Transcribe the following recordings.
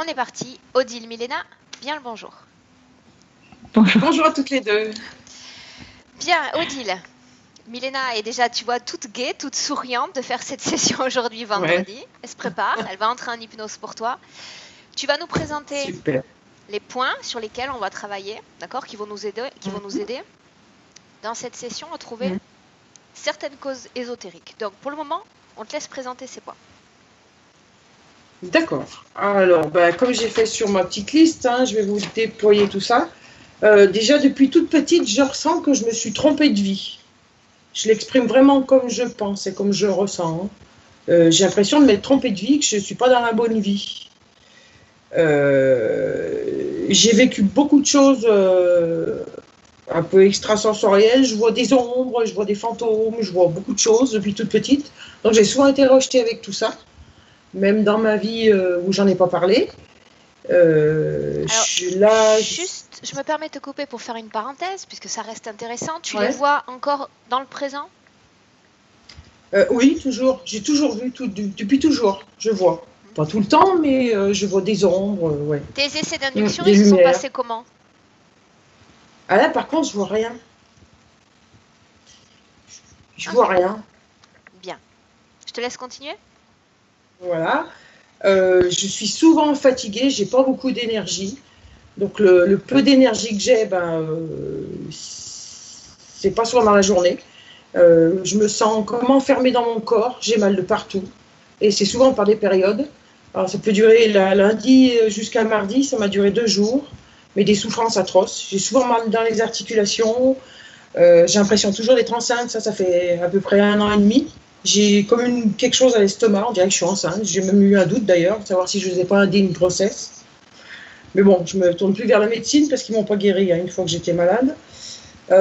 On est parti. Odile, Milena, bien le bonjour. Bonjour. Bonjour à toutes les deux. Bien, Odile. Milena est déjà, tu vois, toute gaie, toute souriante de faire cette session aujourd'hui, vendredi. Ouais. Elle se prépare, elle va entrer en hypnose pour toi. Tu vas nous présenter Super. les points sur lesquels on va travailler, d'accord, qui vont nous aider dans cette session à trouver certaines causes ésotériques. Donc, pour le moment, on te laisse présenter ces points. D'accord. Alors, comme j'ai fait sur ma petite liste, je vais vous déployer tout ça. Déjà, depuis toute petite, je ressens que je me suis trompée de vie. Je l'exprime vraiment comme je pense et comme je ressens. J'ai l'impression de m'être trompée de vie, que je ne suis pas dans la bonne vie. J'ai vécu beaucoup de choses un peu extrasensorielles. Je vois des ombres, je vois des fantômes, je vois beaucoup de choses depuis toute petite. Donc, j'ai souvent été rejetée avec tout ça. Même dans ma vie où j'en ai pas parlé. Alors, là, juste, je me permets de te couper pour faire une parenthèse, puisque ça reste intéressant. Tu Ouais. les vois encore dans le présent? Oui, toujours. J'ai toujours vu, depuis toujours, je vois. Pas tout le temps, mais je vois des ombres, ouais. Tes essais d'induction, Des ils se sont lumières. passés comment? Ah là, par contre, je vois rien. Je Ok. vois rien. Bien. Je te laisse continuer. Voilà. Je suis souvent fatiguée, j'ai pas beaucoup d'énergie. Donc le peu d'énergie que j'ai, c'est pas souvent dans la journée. Je me sens comme enfermée dans mon corps, j'ai mal de partout. Et c'est souvent par des périodes. Alors ça peut durer lundi jusqu'à mardi, ça m'a duré 2 jours, mais des souffrances atroces. J'ai souvent mal dans les articulations, j'ai l'impression toujours d'être enceinte, ça fait à peu près 1 an et demi. J'ai comme quelque chose à l'estomac, on dirait que je suis enceinte. J'ai même eu un doute d'ailleurs, de savoir si je ne faisais pas une grossesse. Mais bon, je me tourne plus vers la médecine parce qu'ils m'ont pas guéri une fois que j'étais malade. J'ai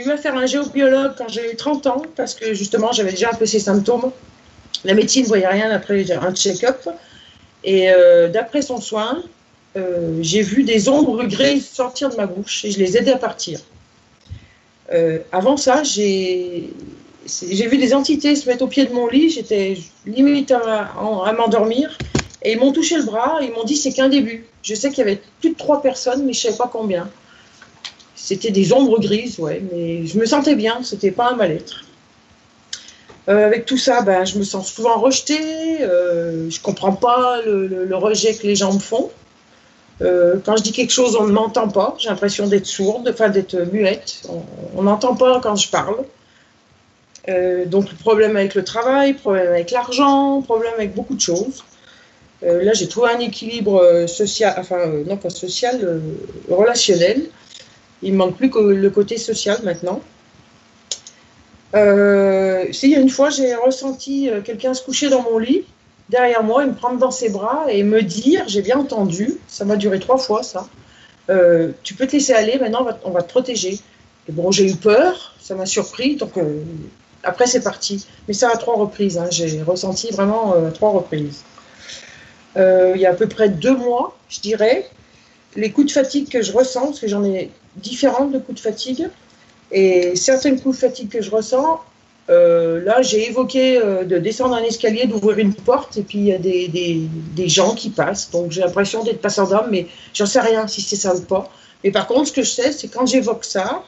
eu à faire un géobiologue quand j'ai eu 30 ans parce que justement j'avais déjà un peu ces symptômes. La médecine ne voyait rien après un check-up. Et d'après son soin, j'ai vu des ombres grises sortir de ma bouche et je les aidais à partir. Avant ça, j'ai vu des entités se mettre au pied de mon lit, j'étais limite à m'endormir, et ils m'ont touché le bras, et ils m'ont dit c'est qu'un début. Je sais qu'il y avait plus de 3 personnes, mais je ne savais pas combien. C'était des ombres grises, ouais, mais je me sentais bien, c'était pas un mal-être. Avec tout ça, je me sens souvent rejetée, je comprends pas le rejet que les gens me font. Quand je dis quelque chose, on ne m'entend pas. J'ai l'impression d'être sourde, enfin d'être muette. On n'entend pas quand je parle. Donc, problème avec le travail, problème avec l'argent, problème avec beaucoup de choses. Là, j'ai trouvé un équilibre social, non pas social, relationnel. Il ne manque plus que le côté social maintenant. Il y a une fois, j'ai ressenti quelqu'un se coucher dans mon lit, derrière moi, et me prendre dans ses bras et me dire, j'ai bien entendu, ça m'a duré 3 fois ça, tu peux te laisser aller, maintenant on va te protéger. Et bon, j'ai eu peur, ça m'a surpris, donc après c'est parti. Mais ça à 3 reprises, j'ai ressenti vraiment à 3 reprises. Il y a à peu près 2 mois, je dirais, les coups de fatigue que je ressens, parce que j'en ai différentes de coups de fatigue, et certains coups de fatigue que je ressens, là, j'ai évoqué de descendre un escalier, d'ouvrir une porte, et puis il y a des gens qui passent. Donc, j'ai l'impression d'être passeur d'âme, mais j'en sais rien si c'est ça ou pas. Mais par contre, ce que je sais, c'est quand j'évoque ça,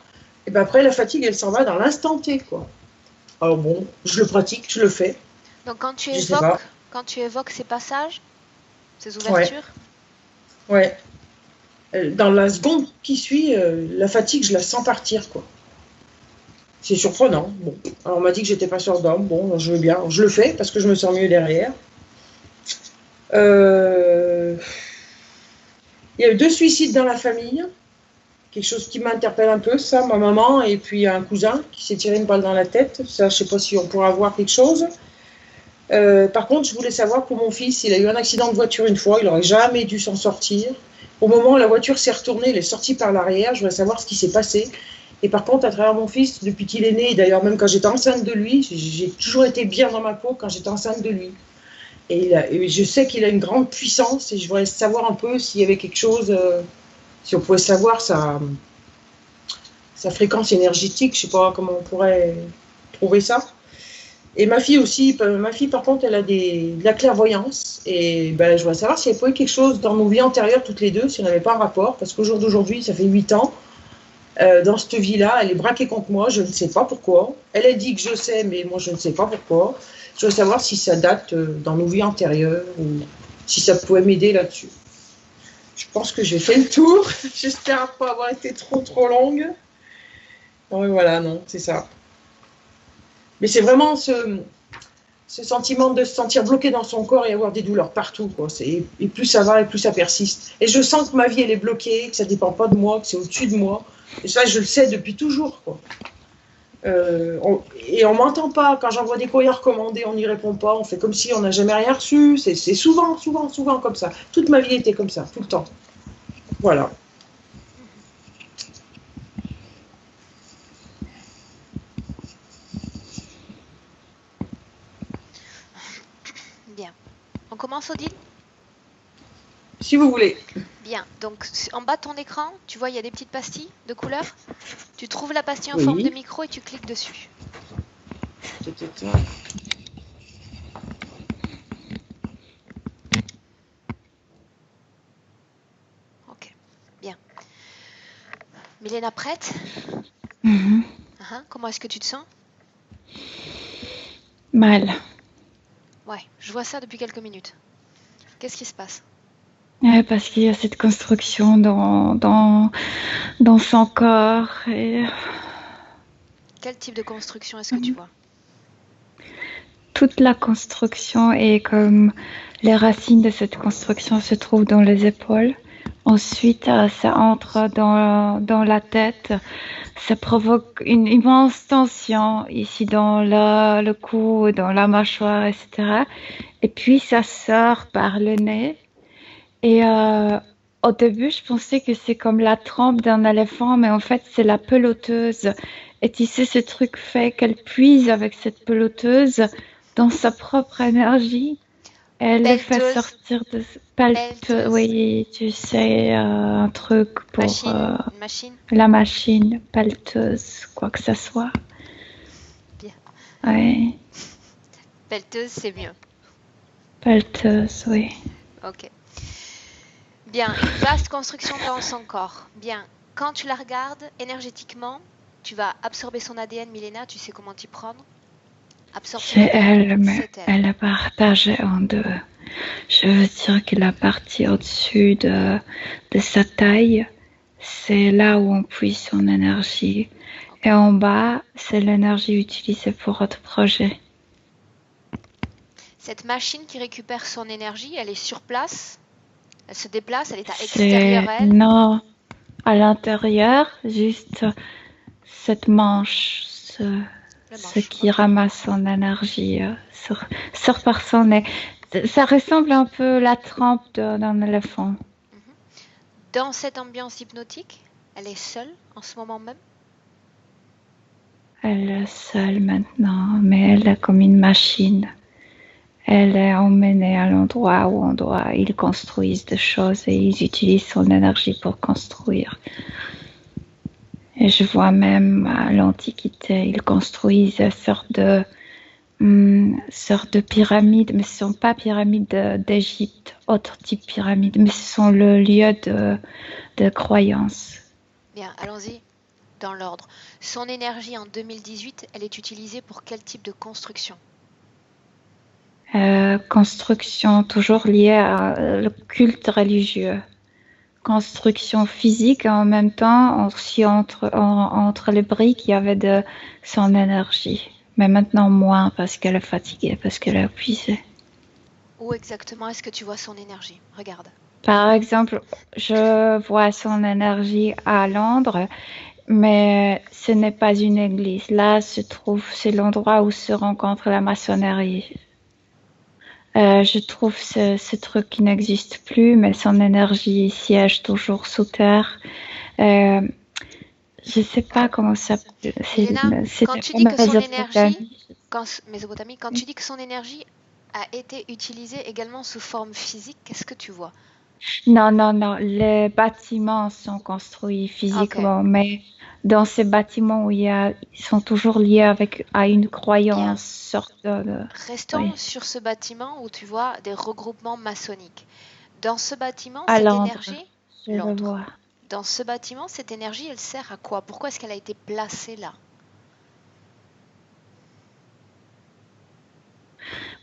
et après, la fatigue, elle s'en va dans l'instant T, quoi. Alors bon, je le pratique, je le fais. Donc, quand tu Je sais pas. évoques ces passages, ces ouvertures, Ouais. Dans la seconde qui suit, la fatigue, je la sens partir, quoi. C'est surprenant. Bon. Alors, on m'a dit que j'étais passeur d'âme. Bon, je veux bien. Je le fais parce que je me sens mieux derrière. Il y a eu 2 suicides dans la famille. Quelque chose qui m'interpelle un peu, ça, ma maman et puis un cousin qui s'est tiré une balle dans la tête. Ça, je ne sais pas si on pourra voir quelque chose. Par contre, je voulais savoir pour mon fils, il a eu un accident de voiture une fois. Il n'aurait jamais dû s'en sortir. Au moment où la voiture s'est retournée, il est sorti par l'arrière. Je voulais savoir ce qui s'est passé. Et par contre, à travers mon fils, depuis qu'il est né, et d'ailleurs même quand j'étais enceinte de lui, j'ai toujours été bien dans ma peau quand j'étais enceinte de lui. Et je sais qu'il a une grande puissance et je voudrais savoir un peu s'il y avait quelque chose, si on pouvait savoir sa fréquence énergétique, je ne sais pas comment on pourrait trouver ça. Et ma fille aussi, ma fille par contre, elle a de la clairvoyance. Et ben, je voudrais savoir si elle pouvait quelque chose dans nos vies antérieures, toutes les deux, si on n'avait pas un rapport. Parce qu'au jour d'aujourd'hui, ça fait 8 ans. Dans cette vie-là, elle est braquée contre moi, je ne sais pas pourquoi. Elle a dit que je sais, mais moi je ne sais pas pourquoi. Je veux savoir si ça date dans nos vies antérieures ou si ça pouvait m'aider là-dessus. Je pense que j'ai fait le tour. J'espère pas avoir été trop longue. Ouais, voilà, non, c'est ça. Mais c'est vraiment ce sentiment de se sentir bloqué dans son corps et avoir des douleurs partout, quoi. Et plus ça va et plus ça persiste. Et je sens que ma vie, elle est bloquée, que ça ne dépend pas de moi, que c'est au-dessus de moi. Et ça, je le sais depuis toujours, quoi. Et on m'entend pas. Quand j'envoie des courriers recommandés, on n'y répond pas. On fait comme si on n'a jamais rien reçu. C'est souvent comme ça. Toute ma vie était comme ça, tout le temps. Voilà. Bien. On commence, Odile? Si vous voulez. Bien. Donc, en bas de ton écran, tu vois, il y a des petites pastilles de couleur. Tu trouves la pastille en Oui. forme de micro et tu cliques dessus. Ok. Bien. Milena, prête? Comment est-ce que tu te sens? Mal. Ouais, je vois ça depuis quelques minutes. Qu'est-ce qui se passe? Parce qu'il y a cette construction dans son corps. Et Quel type de construction est-ce que tu vois? toute la construction est comme les racines de cette construction se trouvent dans les épaules. Ensuite, ça entre dans la tête. Ça provoque une immense tension ici dans le cou, dans la mâchoire, etc. Et puis, ça sort par le nez. Et au début, je pensais que c'est comme la trempe d'un éléphant, mais en fait, c'est la peloteuse. Et tu sais, ce truc fait qu'elle puise avec cette peloteuse dans sa propre énergie. Elle le fait Pelleteuse. sortir de... Pelleteuse. Oui, tu sais, un truc pour Une machine. la machine, pelleteuse, quoi que ce soit. Bien. Oui, Pelleteuse, c'est mieux. pelleteuse, oui. Ok. Bien, une vaste construction dans son corps. Bien, quand tu la regardes énergétiquement, tu vas absorber son ADN, Milena, tu sais comment t'y prendre. Absorbe son C'est ADN, elle, mais c'est elle est partagée en deux. Je veux dire que la partie au-dessus de sa taille, c'est là où on puise son énergie. Et en bas, c'est l'énergie utilisée pour votre projet. Cette machine qui récupère son énergie, elle est sur place, elle se déplace, elle est à extérieur elle. Non, à l'intérieur, juste cette manche, ce qui ramasse son énergie sort par son nez. Ça ressemble un peu à la trempe d'un éléphant. Dans cette ambiance hypnotique, elle est seule en ce moment même? Elle est seule maintenant, mais elle est comme une machine. Elle est emmenée à l'endroit où ils construisent des choses et ils utilisent son énergie pour construire. Et je vois même à l'Antiquité, ils construisent une sorte de pyramides, mais ce ne sont pas pyramides d'Égypte, autre type pyramide, mais ce sont le lieu de croyance. Bien, allons-y dans l'ordre. Son énergie en 2018, elle est utilisée pour quel type de construction? Construction toujours liée au culte religieux. Construction physique et en même temps aussi entre les briques il y avait de son énergie, mais maintenant moins parce qu'elle est fatiguée, parce qu'elle est épuisée. Où exactement est-ce que tu vois son énergie? Regarde. Par exemple, je vois son énergie à Londres, mais ce n'est pas une église. Là c'est l'endroit où se rencontre la maçonnerie. Je trouve ce truc qui n'existe plus, mais son énergie siège toujours sous terre. Je ne sais pas comment ça. Milena, quand tu dis que son énergie, Mésopotamie, quand tu dis que son énergie a été utilisée également sous forme physique, qu'est-ce que tu vois? Non, non, non. Les bâtiments sont construits physiquement, mais dans ces bâtiments où ils sont toujours liés à une croyance, sorte de. Restons sur ce bâtiment où tu vois des regroupements maçonniques. Dans ce bâtiment, À cette Londres, énergie, je le vois. Dans ce bâtiment, cette énergie, elle sert à quoi? Pourquoi est-ce qu'elle a été placée là?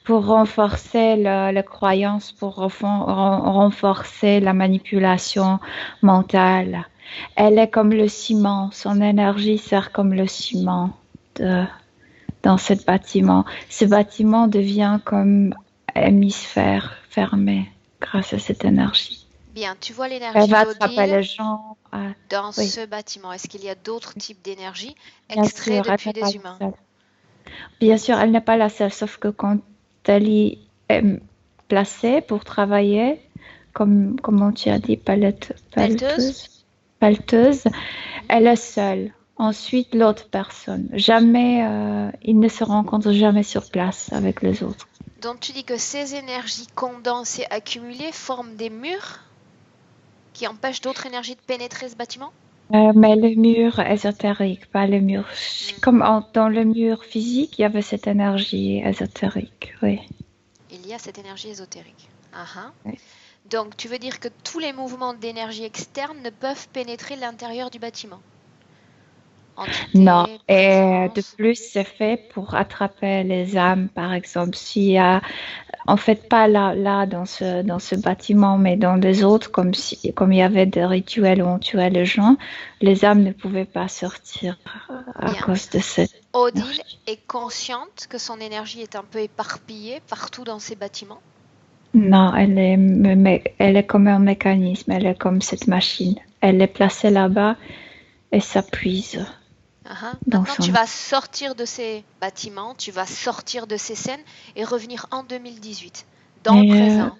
Pour renforcer la croyance, pour renforcer la manipulation mentale. Elle est comme le ciment, son énergie sert comme le ciment dans ce bâtiment. Ce bâtiment devient comme hémisphère fermé grâce à cette énergie. Bien, tu vois Elle l'énergie va attraper d'Odile les gens. dans Oui, ce bâtiment. Est-ce qu'il y a d'autres types d'énergie bien extraits sûr, elle depuis n'est pas des la humains? seule. Bien sûr, elle n'est pas la seule, sauf que quand elle y est placée pour travailler, comme comment tu as dit, Pelleteuse? pelleteuse, elle est seule. Ensuite, l'autre personne. Jamais, ils ne se rencontrent jamais sur place avec les autres. Donc tu dis que ces énergies condensées, accumulées, forment des murs qui empêchent d'autres énergies de pénétrer ce bâtiment? Mais le mur ésotérique, pas le mur. Comme dans le mur physique, il y avait cette énergie ésotérique, oui. Il y a cette énergie ésotérique. Oui. Donc tu veux dire que tous les mouvements d'énergie externe ne peuvent pénétrer l'intérieur du bâtiment? Entité, Non, et de présence. plus, c'est fait pour attraper les âmes, par exemple. S'il y a, en fait, pas là dans ce bâtiment, mais dans les autres, comme il y avait des rituels où on tuait les gens, les âmes ne pouvaient pas sortir à Bien. cause de cette Odile énergie. est consciente que son énergie est un peu éparpillée partout dans ces bâtiments? Non, elle est comme un mécanisme, elle est comme cette machine. Elle est placée là-bas et s'appuise dans Maintenant, tu son. vas sortir de ces bâtiments, tu vas sortir de ces scènes et revenir en 2018, dans le Et présent,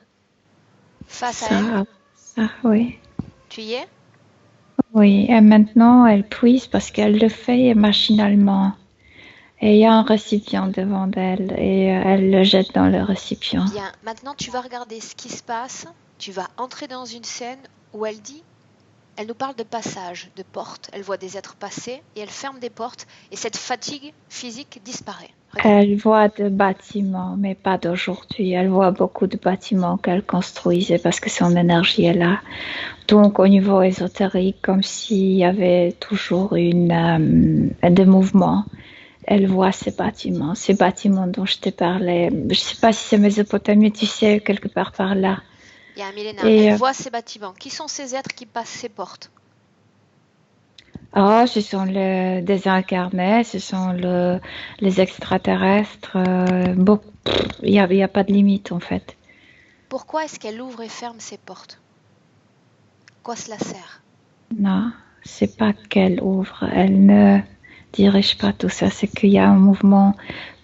face à elle. oui. Tu y es? Oui, et maintenant elle puise parce qu'elle le fait machinalement. Et il y a un récipient devant elle et elle le jette dans le récipient. Bien, maintenant tu vas regarder ce qui se passe. Tu vas entrer dans une scène où elle nous parle de passage, de porte. Elle voit des êtres passer et elle ferme des portes et cette fatigue physique disparaît. Regarde. Elle voit des bâtiments, mais pas d'aujourd'hui. Elle voit beaucoup de bâtiments qu'elle construisait parce que son énergie est là. Donc au niveau ésotérique, comme s'il y avait toujours des mouvements. Elle voit ces bâtiments dont je t'ai parlé. Je ne sais pas si c'est Mésopotamie, tu sais, quelque part par là. Bien, Milena, Et elle voit ces bâtiments. Qui sont ces êtres qui passent ces portes? ce sont les désincarnés, ce sont les extraterrestres. Il y a pas de limite en fait. Pourquoi est-ce qu'elle ouvre et ferme ces portes? Quoi cela sert? Non, c'est pas qu'elle ouvre, elle ne dirige pas tout ça. C'est qu'il y a un mouvement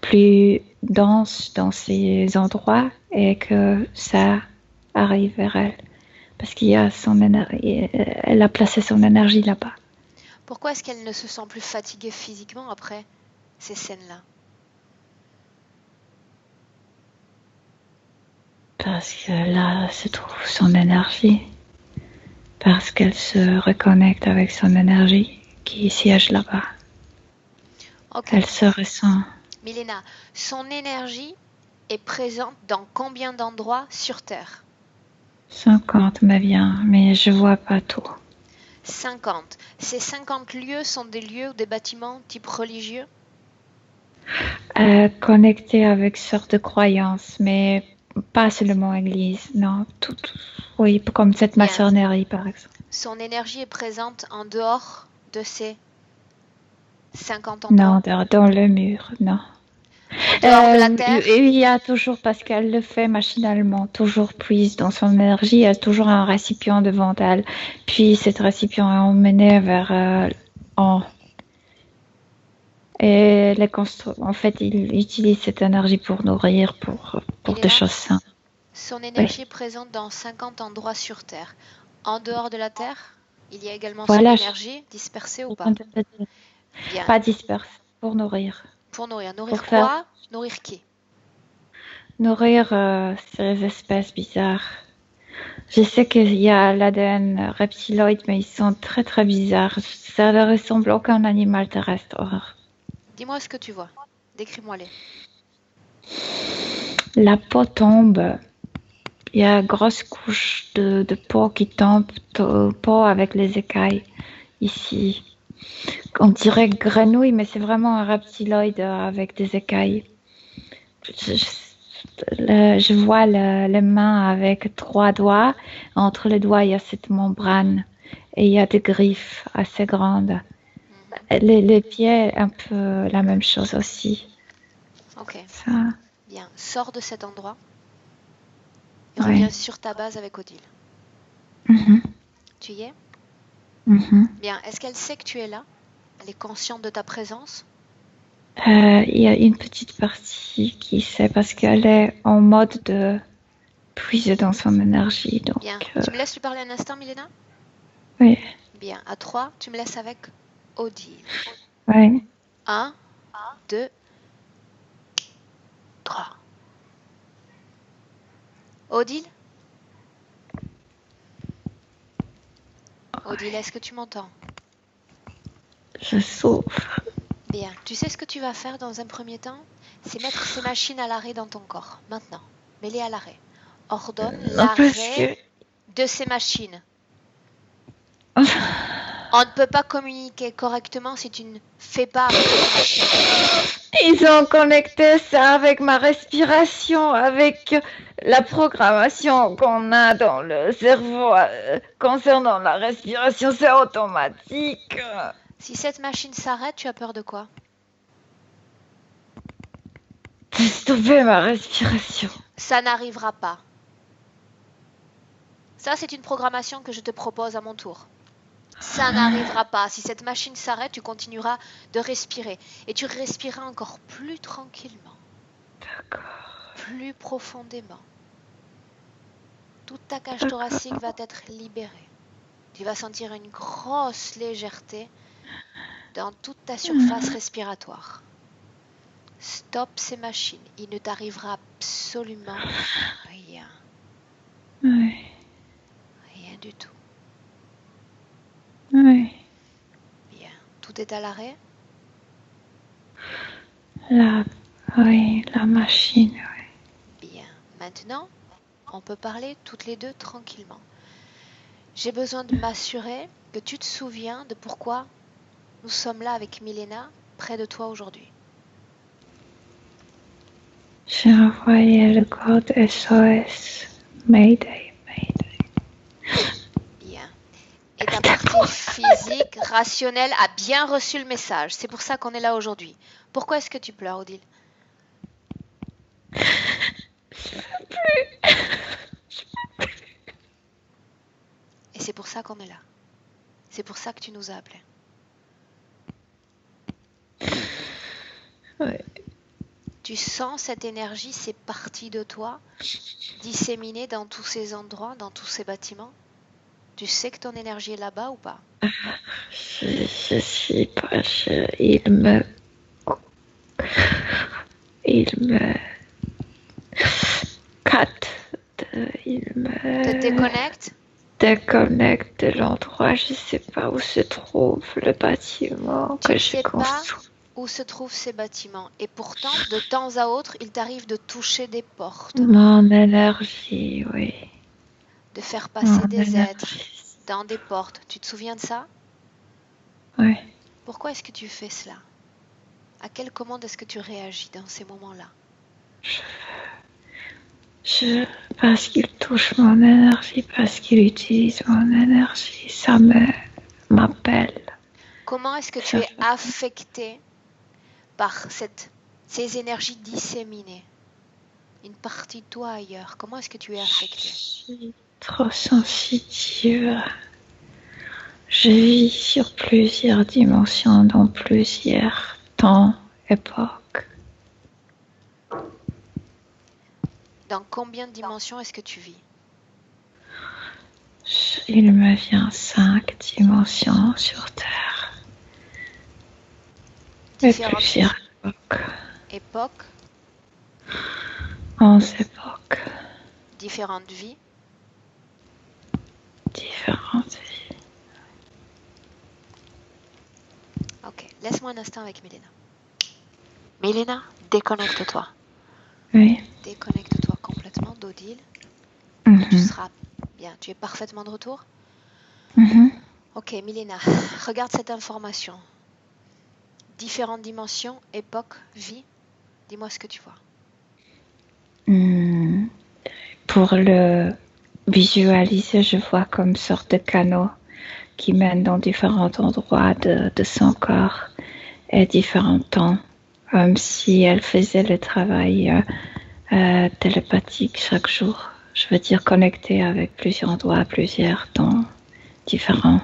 plus dense dans ces endroits et que ça arrive vers elle. Parce qu'il y a son énergie, elle a placé son énergie là-bas. Pourquoi est-ce qu'elle ne se sent plus fatiguée physiquement après ces scènes-là? Parce que là se trouve son énergie. Parce qu'elle se reconnecte avec son énergie qui siège là-bas. Ok. Elle se ressent. Milena, son énergie est présente dans combien d'endroits sur Terre? 50 me vient, mais je vois pas tout. 50. Ces 50 lieux sont des lieux ou des bâtiments type religieux? Connecté avec sorte de croyance, mais pas seulement église, non, tout. Oui, comme cette Bien. maçonnerie par exemple. Son énergie est présente en dehors de ces 50 endroits? Non, dans le mur, non. En dehors de la Terre? Il y a toujours, parce qu'elle le fait machinalement, toujours puise dans son énergie, il y a toujours un récipient devant elle. Puis cet récipient est emmené vers en. Et en fait, il utilise cette énergie pour nourrir, pour des choses saines. Son énergie est présente dans 50 endroits sur Terre. En dehors de la Terre, il y a également son énergie dispersée ou pas? Bien. Pas dispersée, pour nourrir. Pour nourrir. Nourrir Pour quoi? Nourrir qui? Nourrir ces espèces bizarres. Je sais qu'il y a l'ADN reptiloïde, mais ils sont très très bizarres. Ça ne ressemble à aucun animal terrestre. Horreur. Dis-moi ce que tu vois. Décris-moi-les. La peau tombe. Il y a une grosse couche de peau qui tombe, peau avec les écailles ici. On dirait grenouille, mais c'est vraiment un reptiloïde avec des écailles. Je vois les mains avec 3 doigts. Entre les doigts, il y a cette membrane et il y a des griffes assez grandes. Les pieds, un peu la même chose aussi. Ok, Ça, bien. Sors de cet endroit et ouais. reviens sur ta base avec Odile. Mhm, Tu y es? mhm. Bien. Est-ce qu'elle sait que tu es là? Elle est consciente de ta présence? Il y a une petite partie qui sait parce qu'elle est en mode de puiser dans son énergie. Donc, Bien. Tu me laisses lui parler un instant, Milena? oui, Bien. À 3, tu me laisses avec Odile. oui. 1, 2, 3. Odile? Odile, est-ce que tu m'entends? Je souffre. Bien. Tu sais ce que tu vas faire dans un premier temps? C'est mettre ces machines à l'arrêt dans ton corps. Maintenant. Mets-les à l'arrêt. Ordonne Parce l'arrêt que de ces machines. On ne peut pas communiquer correctement si tu ne fais pas arrêter les machines. ils ont connecté ça avec ma respiration, avec la programmation qu'on a dans le cerveau concernant la respiration, c'est automatique. Si cette machine s'arrête, tu as peur de quoi? De stopper ma respiration. Ça n'arrivera pas. Ça, c'est une programmation que je te propose à mon tour. Ça n'arrivera pas. Si cette machine s'arrête, tu continueras de respirer. Et tu respireras encore plus tranquillement. D'accord. Plus profondément. Toute ta cage thoracique va être libérée. Tu vas sentir une grosse légèreté dans toute ta surface respiratoire. Stop ces machines. Il ne t'arrivera absolument rien. Oui. Rien du tout. Oui. Bien. Tout est à l'arrêt? Oui, la machine, oui. Bien. Maintenant, on peut parler toutes les deux tranquillement. J'ai besoin de m'assurer que tu te souviens de pourquoi nous sommes là avec Milena près de toi aujourd'hui. J'ai envoyé le code SOS. Mayday, Mayday. Bien. Et ta partie physique, rationnelle, a bien reçu le message. C'est pour ça qu'on est là aujourd'hui. Pourquoi est-ce que tu pleures, Odile? Et c'est pour ça qu'on est là. C'est pour ça que tu nous as appelés. Ouais. Tu sens cette énergie, ces parties de toi, disséminées dans tous ces endroits, dans tous ces bâtiments? Tu sais que ton énergie est là-bas ou pas? Je suis pas. Il me capte. Il Te me déconnecte? déconnecte de l'endroit. Je sais pas où se trouve le bâtiment Tu que ne j'ai sais pas construit. où se trouvent ces bâtiments. Et pourtant, de temps à autre, il t'arrive de toucher des portes, Mon énergie, oui. de faire Mon passer des êtres énergie. dans des portes. Tu te souviens de ça? Oui. Pourquoi est-ce que tu fais cela? À quelle commande est-ce que tu réagis dans ces moments-là? Parce qu'il touche mon énergie, parce qu'il utilise mon énergie, ça m'appelle. Comment est-ce que tu Ça es affecté par ces énergies disséminées? Une partie de toi ailleurs. Comment est-ce que tu es affecté? Je suis trop sensitive. Je vis sur plusieurs dimensions, dans plusieurs temps, époques. Dans combien de dimensions est-ce que tu vis? Il me vient 5 dimensions sur Terre. Et Différentes plusieurs époques. époques, 11 époques. différentes vies. différentes vies. Ok, laisse-moi un instant avec Milena. Milena, déconnecte-toi. Oui. Déconnecte-toi complètement d'Odile. Mhm. Tu seras bien. Tu es parfaitement de retour? Mhm. Ok, Milena, regarde cette information. Différentes dimensions, époque, vie. Dis-moi ce que tu vois. Pour le visualiser, je vois comme sorte de canaux qui mènent dans différents endroits de son corps et différents temps, comme si elle faisait le travail télépathique chaque jour. Je veux dire connecté avec plusieurs endroits, plusieurs temps différents.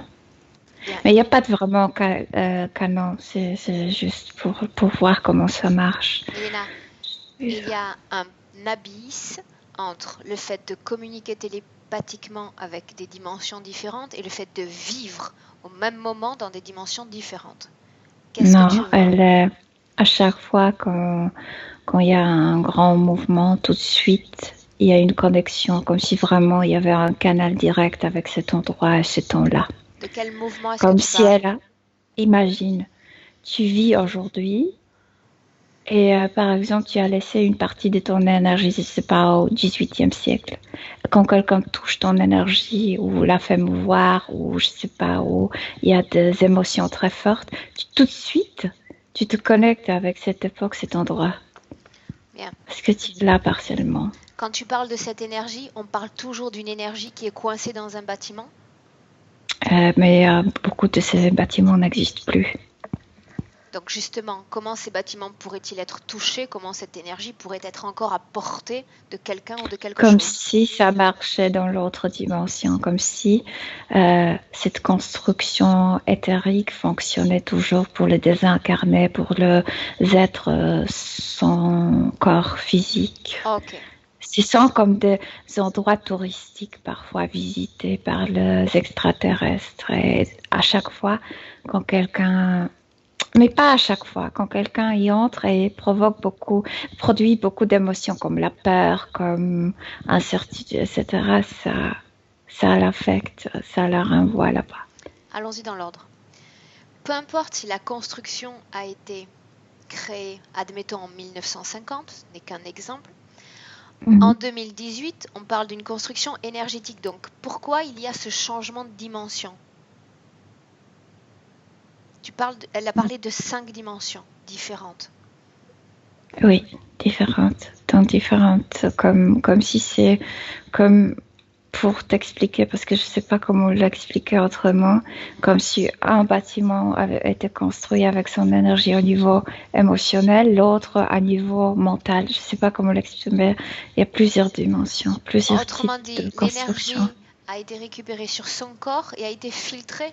Bien. Mais il n'y a pas de vraiment canon, c'est juste pour voir comment ça marche. Milena, il y a un abysse entre le fait de communiquer télépathiquement avec des dimensions différentes et le fait de vivre au même moment dans des dimensions différentes. Qu'est-ce que tu Non, vois? elle est à chaque fois quand il y a un grand mouvement, tout de suite, il y a une connexion, comme si vraiment il y avait un canal direct avec cet endroit et ce temps-là. De quel mouvement est-ce que Comme tu si parles? imagine, tu vis aujourd'hui et par exemple, tu as laissé une partie de ton énergie, je ne sais pas, au XVIIIe siècle. Quand quelqu'un touche ton énergie ou la fait mouvoir ou je ne sais pas, où il y a des émotions très fortes, tout de suite, tu te connectes avec cette époque, cet endroit. Bien. Parce que tu l'as partiellement. Quand tu parles de cette énergie, on parle toujours d'une énergie qui est coincée dans un bâtiment? Mais beaucoup de ces bâtiments n'existent plus. Donc justement, comment ces bâtiments pourraient-ils être touchés? Comment cette énergie pourrait être encore à portée de quelqu'un ou de quelque Comme chose? si ça marchait dans l'autre dimension, comme si cette construction éthérique fonctionnait toujours pour le désincarné, pour les êtres sans corps physique. Ok. Ce sont comme des endroits touristiques parfois visités par les extraterrestres. Et à chaque fois, quand quelqu'un... Mais pas à chaque fois. Quand quelqu'un y entre et produit beaucoup d'émotions comme la peur, comme incertitude, etc., ça l'affecte, ça la renvoie là-bas. Allons-y dans l'ordre. Peu importe si la construction a été créée, admettons, en 1950, ce n'est qu'un exemple. En 2018, on parle d'une construction énergétique. Donc, pourquoi il y a ce changement de dimension? Elle a parlé de 5 dimensions différentes. Oui, différentes, dans différentes, comme si c'est comme pour t'expliquer, parce que je ne sais pas comment l'expliquer autrement, comme si un bâtiment avait été construit avec son énergie au niveau émotionnel, l'autre à niveau mental. Je ne sais pas comment l'expliquer, mais il y a plusieurs dimensions, plusieurs Autrement types de dit, construction. l'énergie a été récupérée sur son corps et a été filtrée.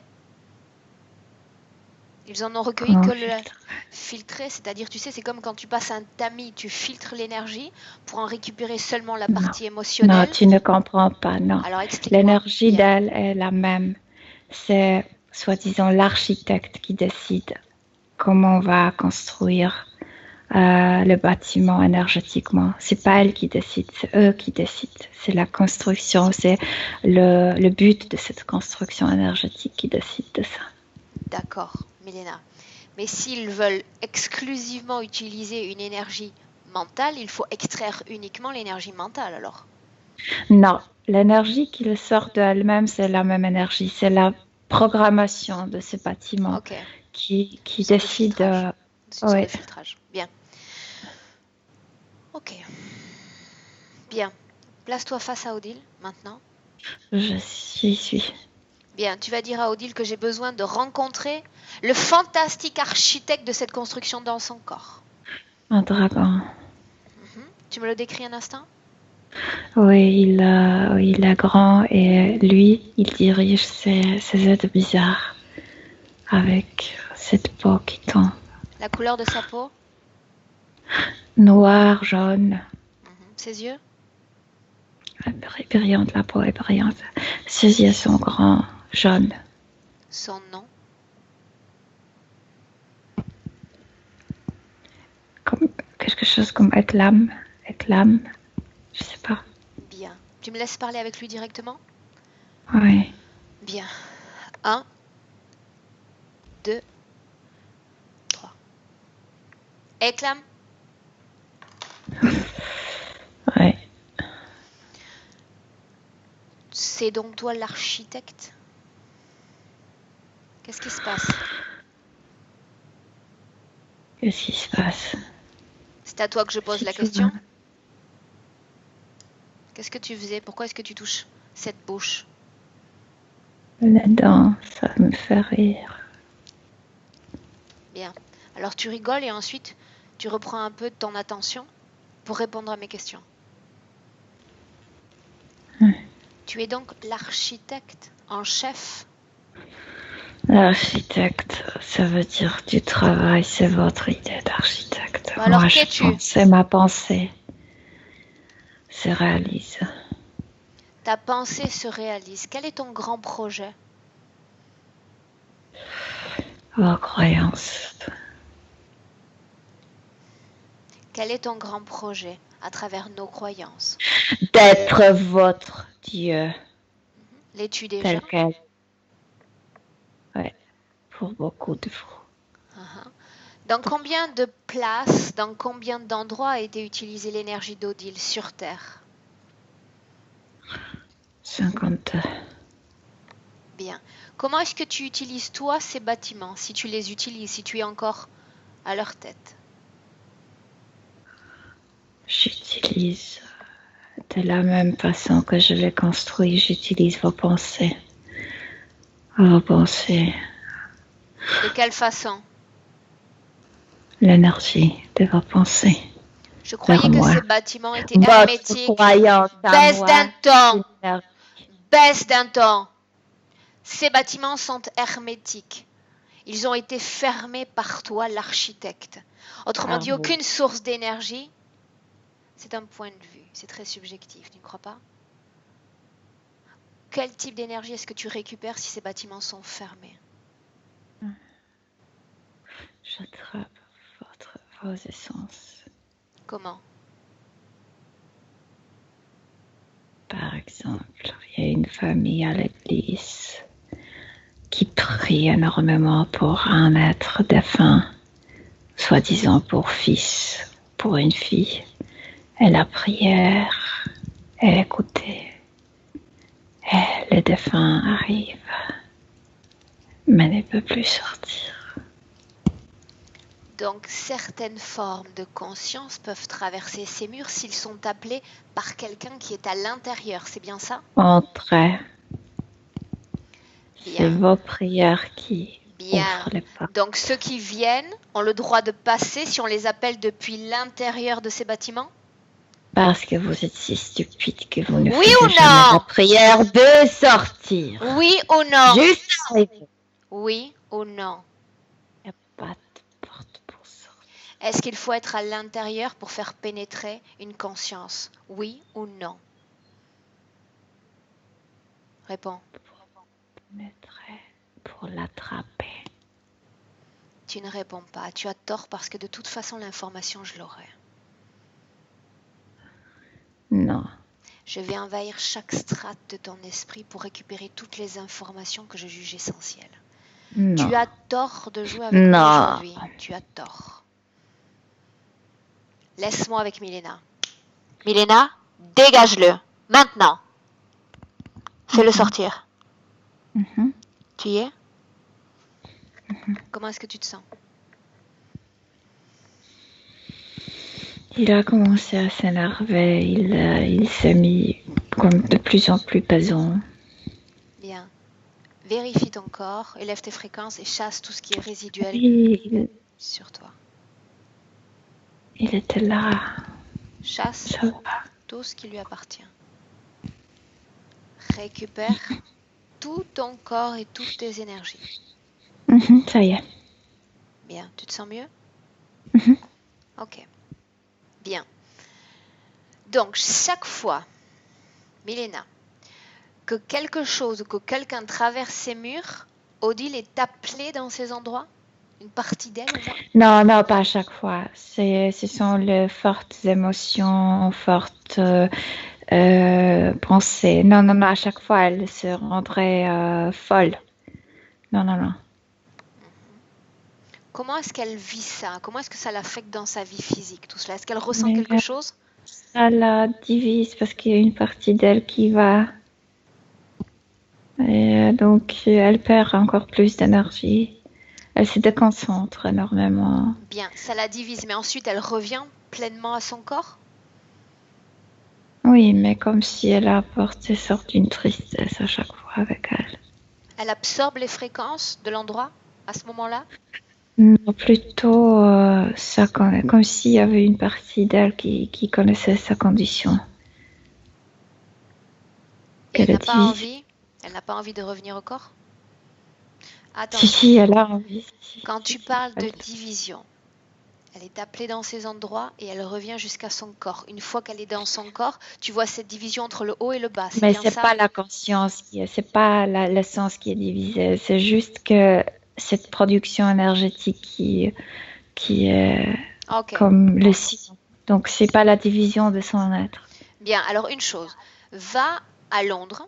Ils en ont recueilli Comment que le filtré, c'est-à-dire, tu sais, c'est comme quand tu passes un tamis, tu filtres l'énergie pour en récupérer seulement la partie Non, émotionnelle. tu ne comprends pas, non. Alors explique-moi L'énergie bien. d'elle est la même. C'est soi-disant l'architecte qui décide comment on va construire le bâtiment énergétiquement. C'est pas elle qui décide, c'est eux qui décident. C'est la construction, c'est le but de cette construction énergétique qui décide de ça. D'accord, Milena. Mais s'ils veulent exclusivement utiliser une énergie mentale, il faut extraire uniquement l'énergie mentale alors. Non, l'énergie qui le sort d'elle-même, c'est la même énergie. C'est la programmation de ce bâtiment Ok, qui une sorte de décide. filtrage. C'est une sorte Oui. de filtrage. Bien. Ok. Bien. Place-toi face à Odile maintenant. J'y suis. Bien, tu vas dire à Odile que j'ai besoin de rencontrer le fantastique architecte de cette construction dans son corps. Un dragon. Tu me le décris un instant? Oui, il est grand et lui, il dirige ces êtres bizarres avec cette peau qui tend. La couleur de sa peau? Noir, jaune, Ses yeux? brillante, la peau est brillante. Ses yeux sont grands, jaunes. Son nom? Comme quelque chose comme Eklam, je sais pas. Bien. Tu me laisses parler avec lui directement? Oui. Bien. 1, 2, 3. Éclame. Ouais. C'est donc toi l'architecte? Qu'est-ce qui se passe? Qu'est-ce qui se passe? C'est à toi que je pose la question. Qu'est-ce que tu faisais? Pourquoi est-ce que tu touches cette bouche? Les dents, ça me fait rire. Bien. Alors tu rigoles et ensuite tu reprends un peu de ton attention pour répondre à mes questions. Tu es donc l'architecte en chef? L'architecte, ça veut dire du travail, c'est votre idée d'architecte. Bon, alors Moi, qu'es-tu? c'est ma pensée se réalise. Ta pensée se réalise. Quel est ton grand projet? Vos croyances. Quel est ton grand projet à travers nos croyances? D'être votre Dieu. L'es-tu déjà? Tel quel. Ouais, pour beaucoup de vous. Dans combien de places, dans combien d'endroits a été utilisée l'énergie d'Odile sur Terre? 52. Bien. Comment est-ce que tu utilises toi ces bâtiments, si tu les utilises, si tu es encore à leur tête? J'utilise de la même façon que je les construis, j'utilise vos pensées. Vos pensées. De quelle façon? L'énergie de vos pensées. Je croyais que moi. ces bâtiments étaient Votre hermétiques. croyance à Baisse moi, d'un ton. énergie. Baisse d'un ton. Ces bâtiments sont hermétiques. Ils ont été fermés par toi, l'architecte. Autrement dit, Bravo. aucune source d'énergie. C'est un point de vue. C'est très subjectif, tu ne crois pas? Quel type d'énergie est-ce que tu récupères si ces bâtiments sont fermés? J'attrape vos essences. Comment? Par exemple, il y a une famille à l'église qui prie énormément pour un être défunt, soi-disant pour fils, pour une fille. Et la prière est écoutée. Et le défunt arrive, mais ne peut plus sortir. Donc, certaines formes de conscience peuvent traverser ces murs s'ils sont appelés par quelqu'un qui est à l'intérieur. C'est bien ça? Entrez. Bien. C'est vos prières qui Bien. ouvrent les portes. Donc, ceux qui viennent ont le droit de passer si on les appelle depuis l'intérieur de ces bâtiments? Parce que vous êtes si stupide que vous ne Oui faites ou jamais non? la prière de sortir. Oui ou non? Juste arriver. Oui ou non? Il n'y a pas de porte pour sortir. Est-ce qu'il faut être à l'intérieur pour faire pénétrer une conscience? Oui ou non? Réponds. Pénétrer pour l'attraper. Tu ne réponds pas. Tu as tort parce que de toute façon, l'information, je l'aurai. Non. Je vais envahir chaque strate de ton esprit pour récupérer toutes les informations que je juge essentielles. Non. Tu as tort de jouer avec moi aujourd'hui. Tu as tort. Laisse-moi avec Milena. Milena, dégage-le. Maintenant. Fais-le sortir. Tu y es? Comment est-ce que tu te sens? Il a commencé à s'énerver. Il s'est mis comme de plus en plus pesant. Bien. Vérifie ton corps, élève tes fréquences et chasse tout ce qui est résiduel sur toi. Il était là. Chasse Ça va. tout ce qui lui appartient. Récupère tout ton corps et toutes tes énergies. Ça y est. Bien, tu te sens mieux? Ok. Bien. Donc, chaque fois, Milena, que quelque chose ou que quelqu'un traverse ces murs, Odile est appelée dans ces endroits? Une partie d'elle au moins? Non, pas à chaque fois. Ce sont les fortes émotions, fortes penser. Non, non, non, à chaque fois, elle se rendrait folle. Non, non, non. Comment est-ce qu'elle vit ça? Comment est-ce que ça l'affecte dans sa vie physique, tout cela? Est-ce qu'elle ressent Mais quelque chose? ça la divise parce qu'il y a une partie d'elle qui va. Et donc, elle perd encore plus d'énergie. Elle se déconcentre énormément. Bien, ça la divise, mais ensuite elle revient pleinement à son corps? Oui, mais comme si elle apporte des sortes d'une tristesse à chaque fois avec elle. Elle absorbe les fréquences de l'endroit à ce moment-là? Non, plutôt comme s'il y avait une partie d'elle qui connaissait sa condition. Et elle Qu'elle n'a est pas divisée. envie? Elle n'a pas envie de revenir au corps? Si, Attention, si, elle a envie. quand tu parles de division, elle est appelée dans ces endroits et elle revient jusqu'à son corps. Une fois qu'elle est dans son corps, tu vois cette division entre le haut et le bas. C'est Mais bien c'est ça? pas la conscience c'est pas l'essence qui est divisée. C'est juste que cette production énergétique qui est Ok. comme le sien. Donc c'est pas la division de son être. Bien, alors une chose. Va à Londres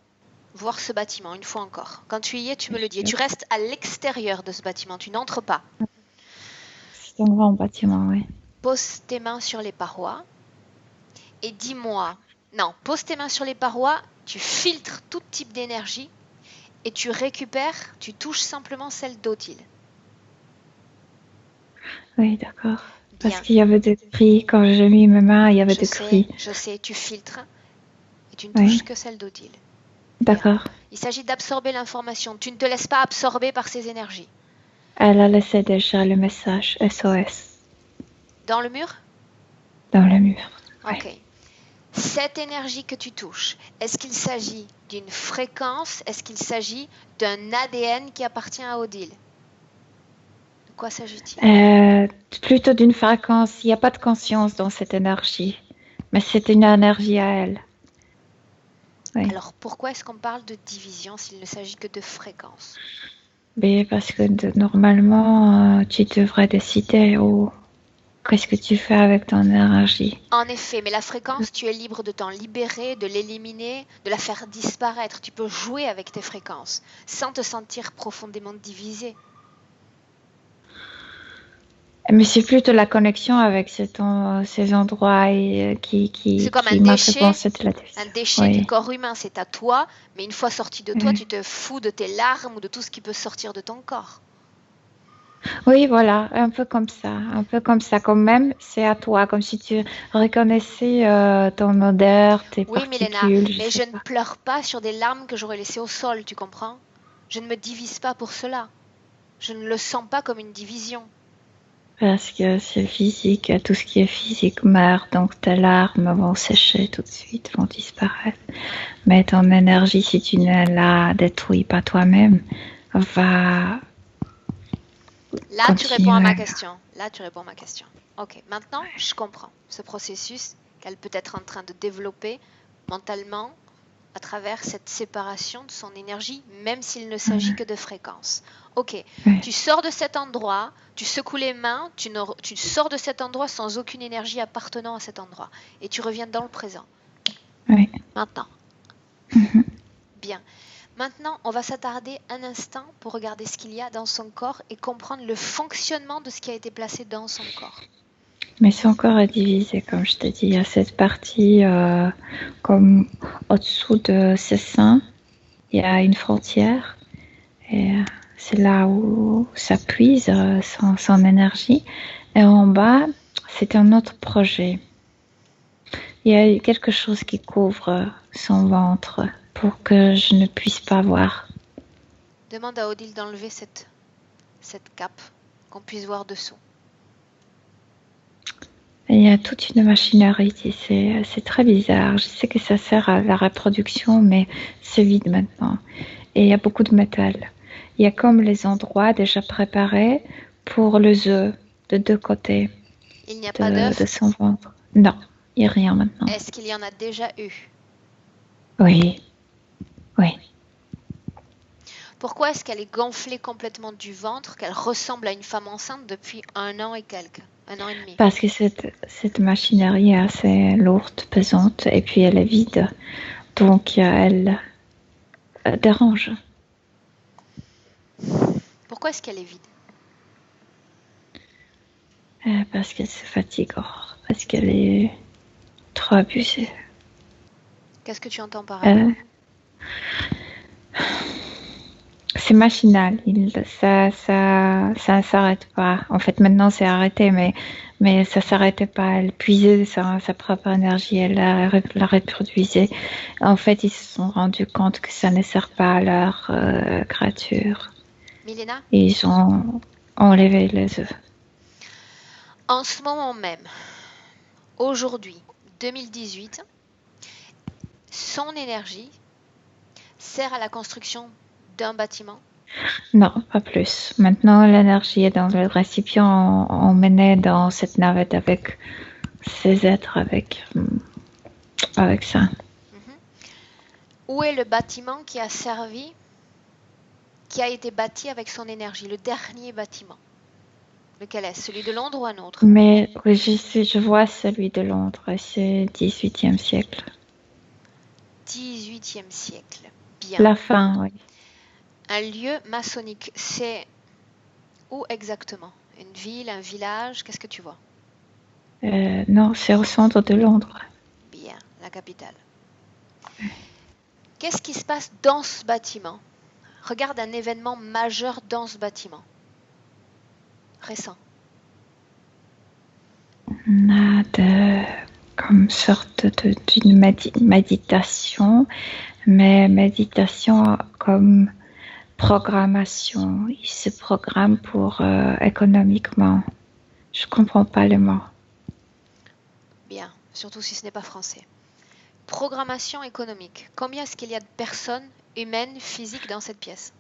voir ce bâtiment une fois encore. Quand tu y es, tu me le dis. Et tu restes à l'extérieur de ce bâtiment. Tu n'entres pas. C'est un grand bâtiment, oui. Pose tes mains sur les parois et dis-moi. Non, pose tes mains sur les parois. Tu filtres tout type d'énergie et tu récupères, tu touches simplement celle d'Odile. Oui, d'accord. Parce Bien. qu'il y avait des cris. Quand j'ai mis mes mains, il y avait des cris. Je sais, tu filtres et tu ne Oui. touches que celle d'Odile. D'accord. Il s'agit d'absorber l'information. Tu ne te laisses pas absorber par ces énergies. Elle a laissé déjà le message SOS Dans le mur? dans le mur. Ok. Cette énergie que tu touches, est-ce qu'il s'agit d'une fréquence? Est-ce qu'il s'agit d'un ADN qui appartient à Odile? De quoi s'agit-il? Plutôt d'une fréquence. Il n'y a pas de conscience dans cette énergie. Mais c'est une énergie à elle. Oui. Alors pourquoi est-ce qu'on parle de division s'il ne s'agit que de fréquence? Mais parce que normalement, tu devrais décider qu'est-ce que tu fais avec ton énergie. En effet, mais la fréquence, tu es libre de t'en libérer, de l'éliminer, de la faire disparaître. Tu peux jouer avec tes fréquences sans te sentir profondément divisé. Mais c'est plutôt la connexion avec ces endroits C'est comme un m'a déchet, fait penser de la un déchet Oui. du corps humain, c'est à toi, mais une fois sorti de toi, Mm. tu te fous de tes larmes ou de tout ce qui peut sortir de ton corps. Oui, voilà, un peu comme ça, quand même, c'est à toi, comme si tu reconnaissais ton odeur, tes Oui, Milena, particules, mais sais je ne pas. pleure pas sur des larmes que j'aurais laissées au sol, tu comprends? Je ne me divise pas pour cela. Je ne le sens pas comme une division. Parce que c'est physique, tout ce qui est physique meurt, donc tes larmes vont sécher tout de suite, vont disparaître. Mais ton énergie, si tu ne la détruis pas toi-même, va Là, tu continuer. réponds à ma question. Là, tu réponds à ma question. Ok, maintenant, je comprends ce processus qu'elle peut être en train de développer mentalement à travers cette séparation de son énergie, même s'il ne s'agit que de fréquences. Ok, Oui. tu sors de cet endroit, tu secoues les mains, tu sors de cet endroit sans aucune énergie appartenant à cet endroit. Et tu reviens dans le présent. Oui. Maintenant. Bien. Maintenant, on va s'attarder un instant pour regarder ce qu'il y a dans son corps et comprendre le fonctionnement de ce qui a été placé dans son corps. Mais son corps est divisé, comme je t'ai dit. Il y a cette partie comme au-dessous de ses seins, il y a une frontière. Et c'est là où ça puise son énergie. Et en bas, c'est un autre projet. Il y a quelque chose qui couvre son ventre pour que je ne puisse pas voir. Demande à Odile d'enlever cette cape, qu'on puisse voir dessous. Et il y a toute une machinerie, c'est très bizarre. Je sais que ça sert à la reproduction, mais c'est vide maintenant. Et il y a beaucoup de métal. Il y a comme les endroits déjà préparés pour les œufs de deux côtés. Il n'y a pas d'œuf. De son ventre. Non, il n'y a rien maintenant. Est-ce qu'il y en a déjà eu? Oui. Oui. Pourquoi est-ce qu'elle est gonflée complètement du ventre, qu'elle ressemble à une femme enceinte depuis 1 an et quelques, 1 an et demi. Parce que cette machinerie est assez lourde, pesante, et puis elle est vide. Donc elle dérange. Pourquoi est-ce qu'elle est vide? Parce qu'elle se fatigue, parce qu'elle est trop abusée. Qu'est-ce que tu entends par là? C'est machinal, ça ne s'arrête pas. En fait, maintenant, c'est arrêté, mais ça ne s'arrêtait pas. Elle puisait sa propre énergie, elle la reproduisait. En fait, ils se sont rendus compte que ça ne sert pas à leur créature. Milena? Et ils ont enlevé les œufs. En ce moment même, aujourd'hui, 2018, son énergie sert à la construction d'un bâtiment? Non, pas plus. Maintenant, l'énergie est dans le récipient emmené dans cette navette avec ces êtres, avec ça. Où est le bâtiment qui a été bâti avec son énergie, le dernier bâtiment? Lequel est-ce? Celui de Londres ou un autre? Mais oui, je vois celui de Londres, c'est 18e siècle. 18e siècle, bien. La fin, oui. Un lieu maçonnique, c'est où exactement? Une ville, un village, qu'est-ce que tu vois? Non, c'est au centre de Londres. Bien, la capitale. Qu'est-ce qui se passe dans ce bâtiment? Regarde un événement majeur dans ce bâtiment. Récent. On a comme sorte d'une méditation, mais méditation comme programmation. Il se programme pour économiquement. Je comprends pas le mot. Bien, surtout si ce n'est pas français. Programmation économique. Combien est-ce qu'il y a de personnes humaines, physiques dans cette pièce?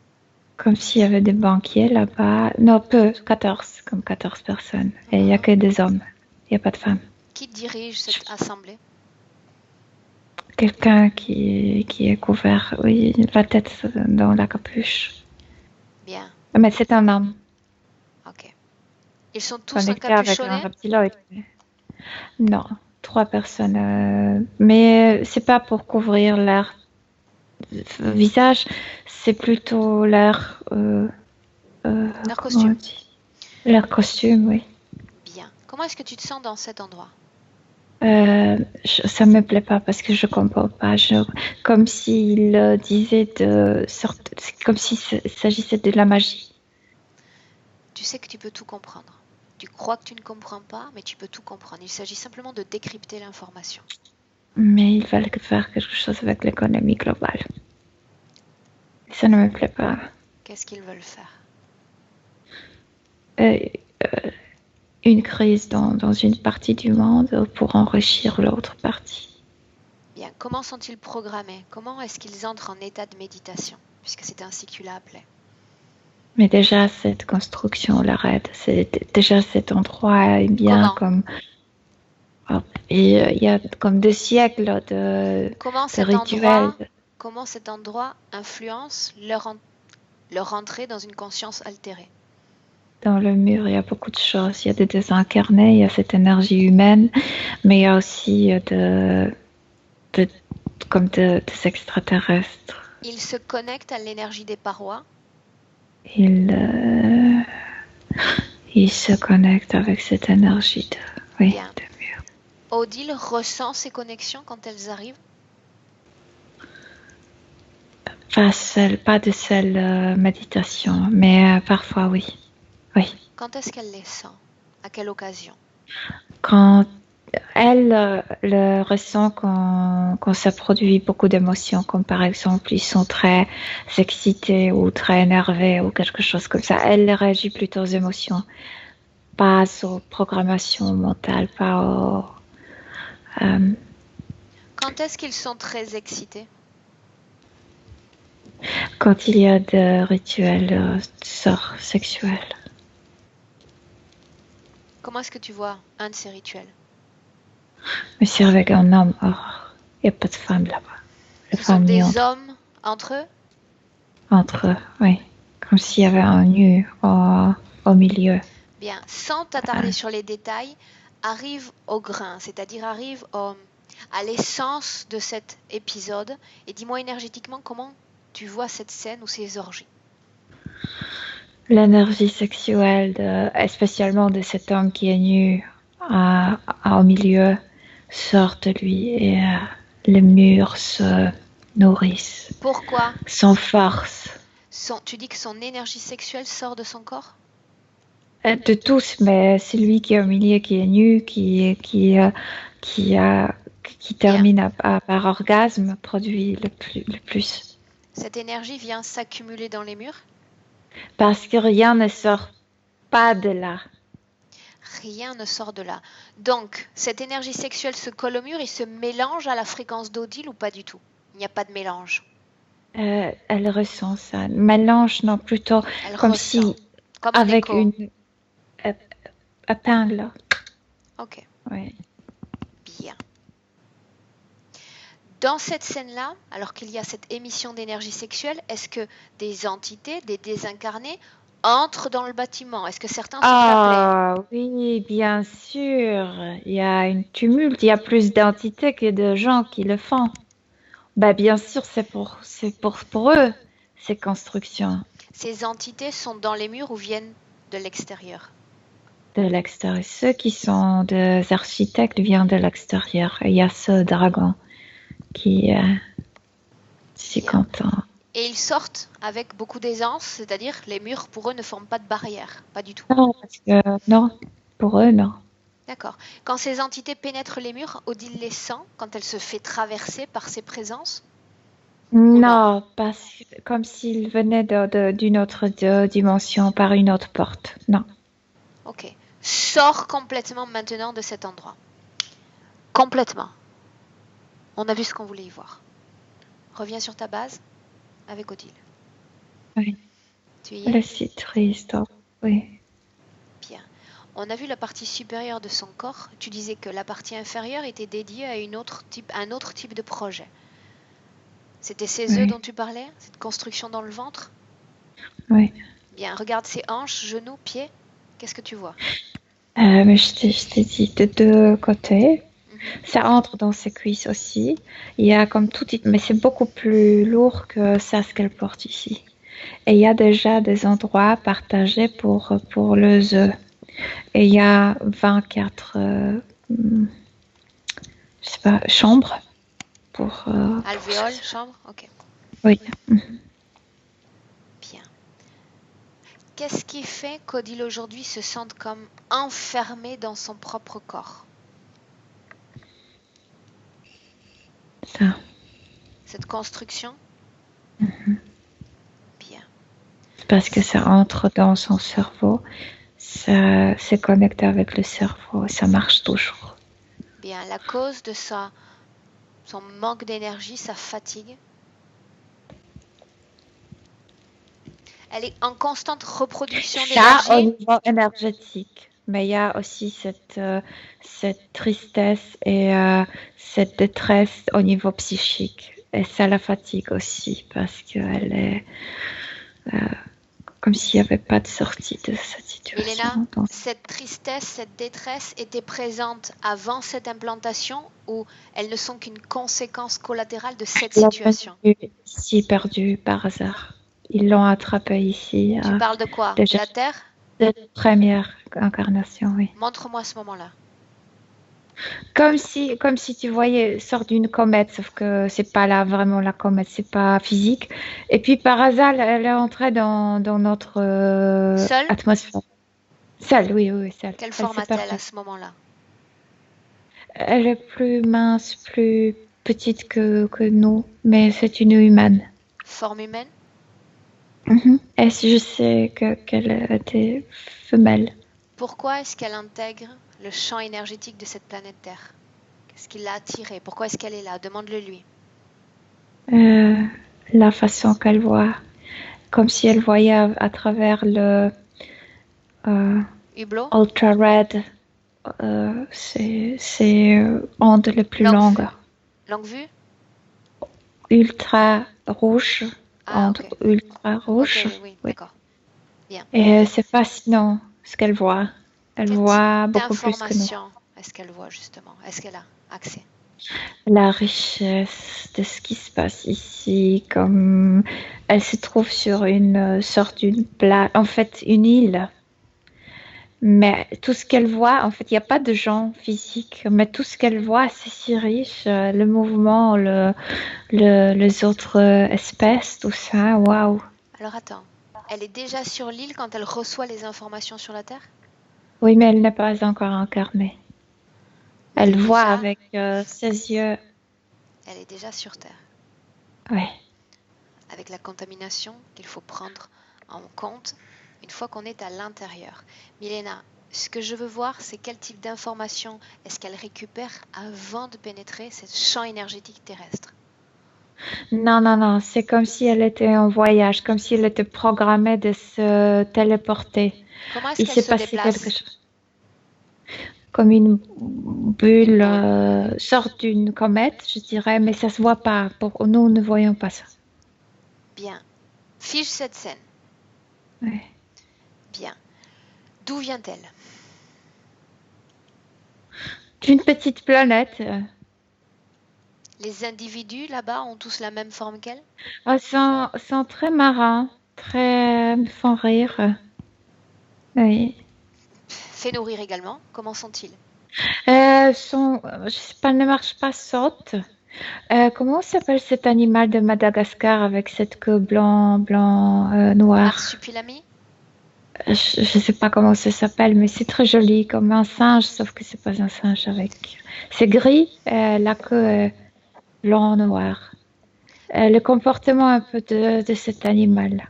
Comme s'il y avait des banquiers là-bas. Non, peu, 14, comme 14 personnes. Et il n'y a que des hommes. Il n'y a pas de femmes. Qui dirige cette assemblée? Quelqu'un qui est couvert, oui, la tête dans la capuche. Bien. Mais c'est un homme. Ok. Ils sont tous Connecté avec un encapuchonnés? reptiloïde. Non, 3 personnes. Mais c'est pas pour couvrir leur visage, c'est plutôt leur costume. Leur costume, oui. Bien. Comment est-ce que tu te sens dans cet endroit? Ça me plaît pas parce que je comprends pas. Comme s'il disait comme s'il s'agissait de la magie. Tu sais que tu peux tout comprendre. Tu crois que tu ne comprends pas, mais tu peux tout comprendre. Il s'agit simplement de décrypter l'information. Mais ils veulent faire quelque chose avec l'économie globale. Ça ne me plaît pas. Qu'est-ce qu'ils veulent faire? Une crise dans une partie du monde pour enrichir l'autre partie. Bien. Comment sont-ils programmés? Comment est-ce qu'ils entrent en état de méditation? Puisque c'est ainsi que tu l'as appelé. Mais déjà, cette construction l'arrête. Déjà, cet endroit est bien. Comment? Et il y a comme 2 siècles de rituels. Comment cet endroit influence leur entrée dans une conscience altérée? Dans le mur, il y a beaucoup de choses. Il y a des désincarnés, il y a cette énergie humaine, mais il y a aussi des extraterrestres. Ils se connectent à l'énergie des parois? Ils se connectent avec cette énergie de mur. Odile ressent ces connexions quand elles arrivent? Pas de seule méditation, mais parfois oui. Oui. Quand est-ce qu'elle les sent? À quelle occasion? Quand elle le ressent quand ça produit beaucoup d'émotions, comme par exemple ils sont très excités ou très énervés ou quelque chose comme ça. Elle réagit plutôt aux émotions, pas aux programmations mentales, pas aux... Quand est-ce qu'ils sont très excités? Quand il y a des rituels de sort sexuel. Comment est-ce que tu vois un de ces rituels? Mais c'est avec un homme. Il n'y a pas de femmes là-bas. Ce sont des hommes entre eux? Entre eux, oui. Comme s'il y avait un nu au milieu. Bien, sans t'attarder sur les détails, arrive au grain, c'est-à-dire arrive à l'essence de cet épisode et dis-moi énergétiquement comment tu vois cette scène ou ces orgies. L'énergie sexuelle, spécialement de cet homme qui est nu au milieu, sort de lui et les murs se nourrissent. Pourquoi Sans force. Tu dis que son énergie sexuelle sort de son corps? De tous, mais c'est lui qui est au milieu, qui est nu, qui termine par orgasme, produit le plus. Cette énergie vient s'accumuler dans les murs? Parce que rien ne sort pas de là. Rien ne sort de là. Donc, cette énergie sexuelle se colle au mur et se mélange à la fréquence d'Odile ou pas du tout? Il n'y a pas de mélange. Elle ressent ça. Mélange, non, plutôt Elle comme ressent. si Comme avec un écho. une épingle. Ok, Oui. bien. Dans cette scène-là, alors qu'il y a cette émission d'énergie sexuelle, est-ce que des entités, des désincarnés, entrent dans le bâtiment? Est-ce que certains sont appelés? Oui, bien sûr. Il y a une tumulte. Il y a plus d'entités que de gens qui le font. Bah, bien sûr, c'est pour eux, ces constructions Ces entités sont dans les murs ou viennent de l'extérieur? de l'extérieur. Ceux qui sont des architectes viennent de l'extérieur. Et il y a ce dragon qui est si Bien. content. Et ils sortent avec beaucoup d'aisance, c'est-à-dire les murs pour eux ne forment pas de barrière, pas du tout. Non, parce que non, pour eux, non. D'accord. Quand ces entités pénètrent les murs, Odile les sent quand elle se fait traverser par ces présences? Non, parce que comme s'ils venaient d'une autre dimension par une autre porte. Non. Ok. Sors complètement maintenant de cet endroit. Complètement. On a vu ce qu'on voulait y voir. Reviens sur ta base avec Odile. Oui. Tu y Elle es? est si triste. Oh. Oui. Bien. On a vu la partie supérieure de son corps. Tu disais que la partie inférieure était dédiée à un autre type de projet. C'était ces œufs Oui. dont tu parlais? Cette construction dans le ventre? Oui. Bien, regarde ses hanches, genoux, pieds. Qu'est-ce que tu vois? Mais je t'ai dit de deux côtés. Mhm. Ça entre dans ses cuisses aussi. Il y a comme tout, mais c'est beaucoup plus lourd que ça ce qu'elle porte ici. Et il y a déjà des endroits partagés pour les œufs. Et il y a 24 je sais pas, chambres pour. Alvéole, chambre? Ok. Oui. Bien. Qu'est-ce qui fait qu'Odile aujourd'hui se sente comme enfermée dans son propre corps? Ça. Cette construction? Bien. Parce que ça entre dans son cerveau. Ça se connecte avec le cerveau. Ça marche toujours. Bien. La cause de son manque d'énergie, sa fatigue? Elle est en constante reproduction Ça, au d'énergie? niveau énergétique. Mais il y a aussi cette tristesse et cette détresse au niveau psychique. Et ça la fatigue aussi parce qu'elle est comme s'il n'y avait pas de sortie de cette situation. Milena, cette tristesse, cette détresse était présente avant cette implantation ou elles ne sont qu'une conséquence collatérale de cette situation? Ici, perdu par hasard. Ils l'ont attrapé ici. Tu parles de quoi? Déjà, La Terre? de la première incarnation, oui. Montre-moi ce moment-là. Comme si tu voyais sort d'une comète, sauf que c'est pas là vraiment la comète, c'est pas physique. Et puis par hasard, elle est entrée dans notre Seule? atmosphère. Seule, oui, seule. Quelle Elle forme s'est a-t-elle perdue. à ce moment-là? Elle est plus mince, plus petite que nous, mais c'est une humaine. Forme humaine? Et je sais qu'elle était femelle. Pourquoi est-ce qu'elle intègre le champ énergétique de cette planète Terre? Qu'est-ce qui l'a attirée? Pourquoi est-ce qu'elle est là? Demande-le lui. La façon qu'elle voit, comme si elle voyait à travers le Hublot? ultra red, c'est ondes les plus longues. Longue vue? Ultra rouge, Ah, ondes ok. ultra rouge. Ok, oui, Oui. d'accord. Bien. Et c'est fascinant. ce qu'elle voit. Elle Quel voit type beaucoup plus que nous. d'informations est-ce qu'elle voit justement? Est-ce qu'elle a accès? La richesse de ce qui se passe ici, comme elle se trouve sur une sorte d'une plage, en fait une île. Mais tout ce qu'elle voit, en fait, il n'y a pas de gens physiques, mais tout ce qu'elle voit, c'est si riche. Le mouvement, les autres espèces, tout ça, waouh. Alors attends, elle est déjà sur l'île quand elle reçoit les informations sur la Terre? Oui, mais elle n'est pas encore incarnée. Mais Elle voit déjà, avec ses yeux. elle est déjà sur Terre. Ouais. Avec la contamination qu'il faut prendre en compte une fois qu'on est à l'intérieur. Milena, ce que je veux voir, c'est quel type d'information est-ce qu'elle récupère avant de pénétrer ce champ énergétique terrestre. Non, non, non. C'est comme si elle était en voyage, comme si elle était programmée de se téléporter. Comment est-ce Il qu'elle s'est se passé déplace? quelque chose. Comme une bulle, sorte d'une comète, je dirais, mais ça se voit pas. Nous ne voyons pas ça. Bien. Fiche cette scène. Ouais. Bien. D'où vient-elle? D'une petite planète. Les individus là-bas ont tous la même forme qu'elle? Sont très marrants, très me font rire. Oui. Fait nourrir également. Comment sont-ils? Je sais pas, ne marche pas, saute. Comment s'appelle cet animal de Madagascar avec cette queue noire? Marsupilami? Je sais pas comment ça s'appelle, mais c'est très joli, comme un singe, sauf que c'est pas un singe avec. C'est gris, la queue est blanc-noir. Le comportement un peu de cet animal.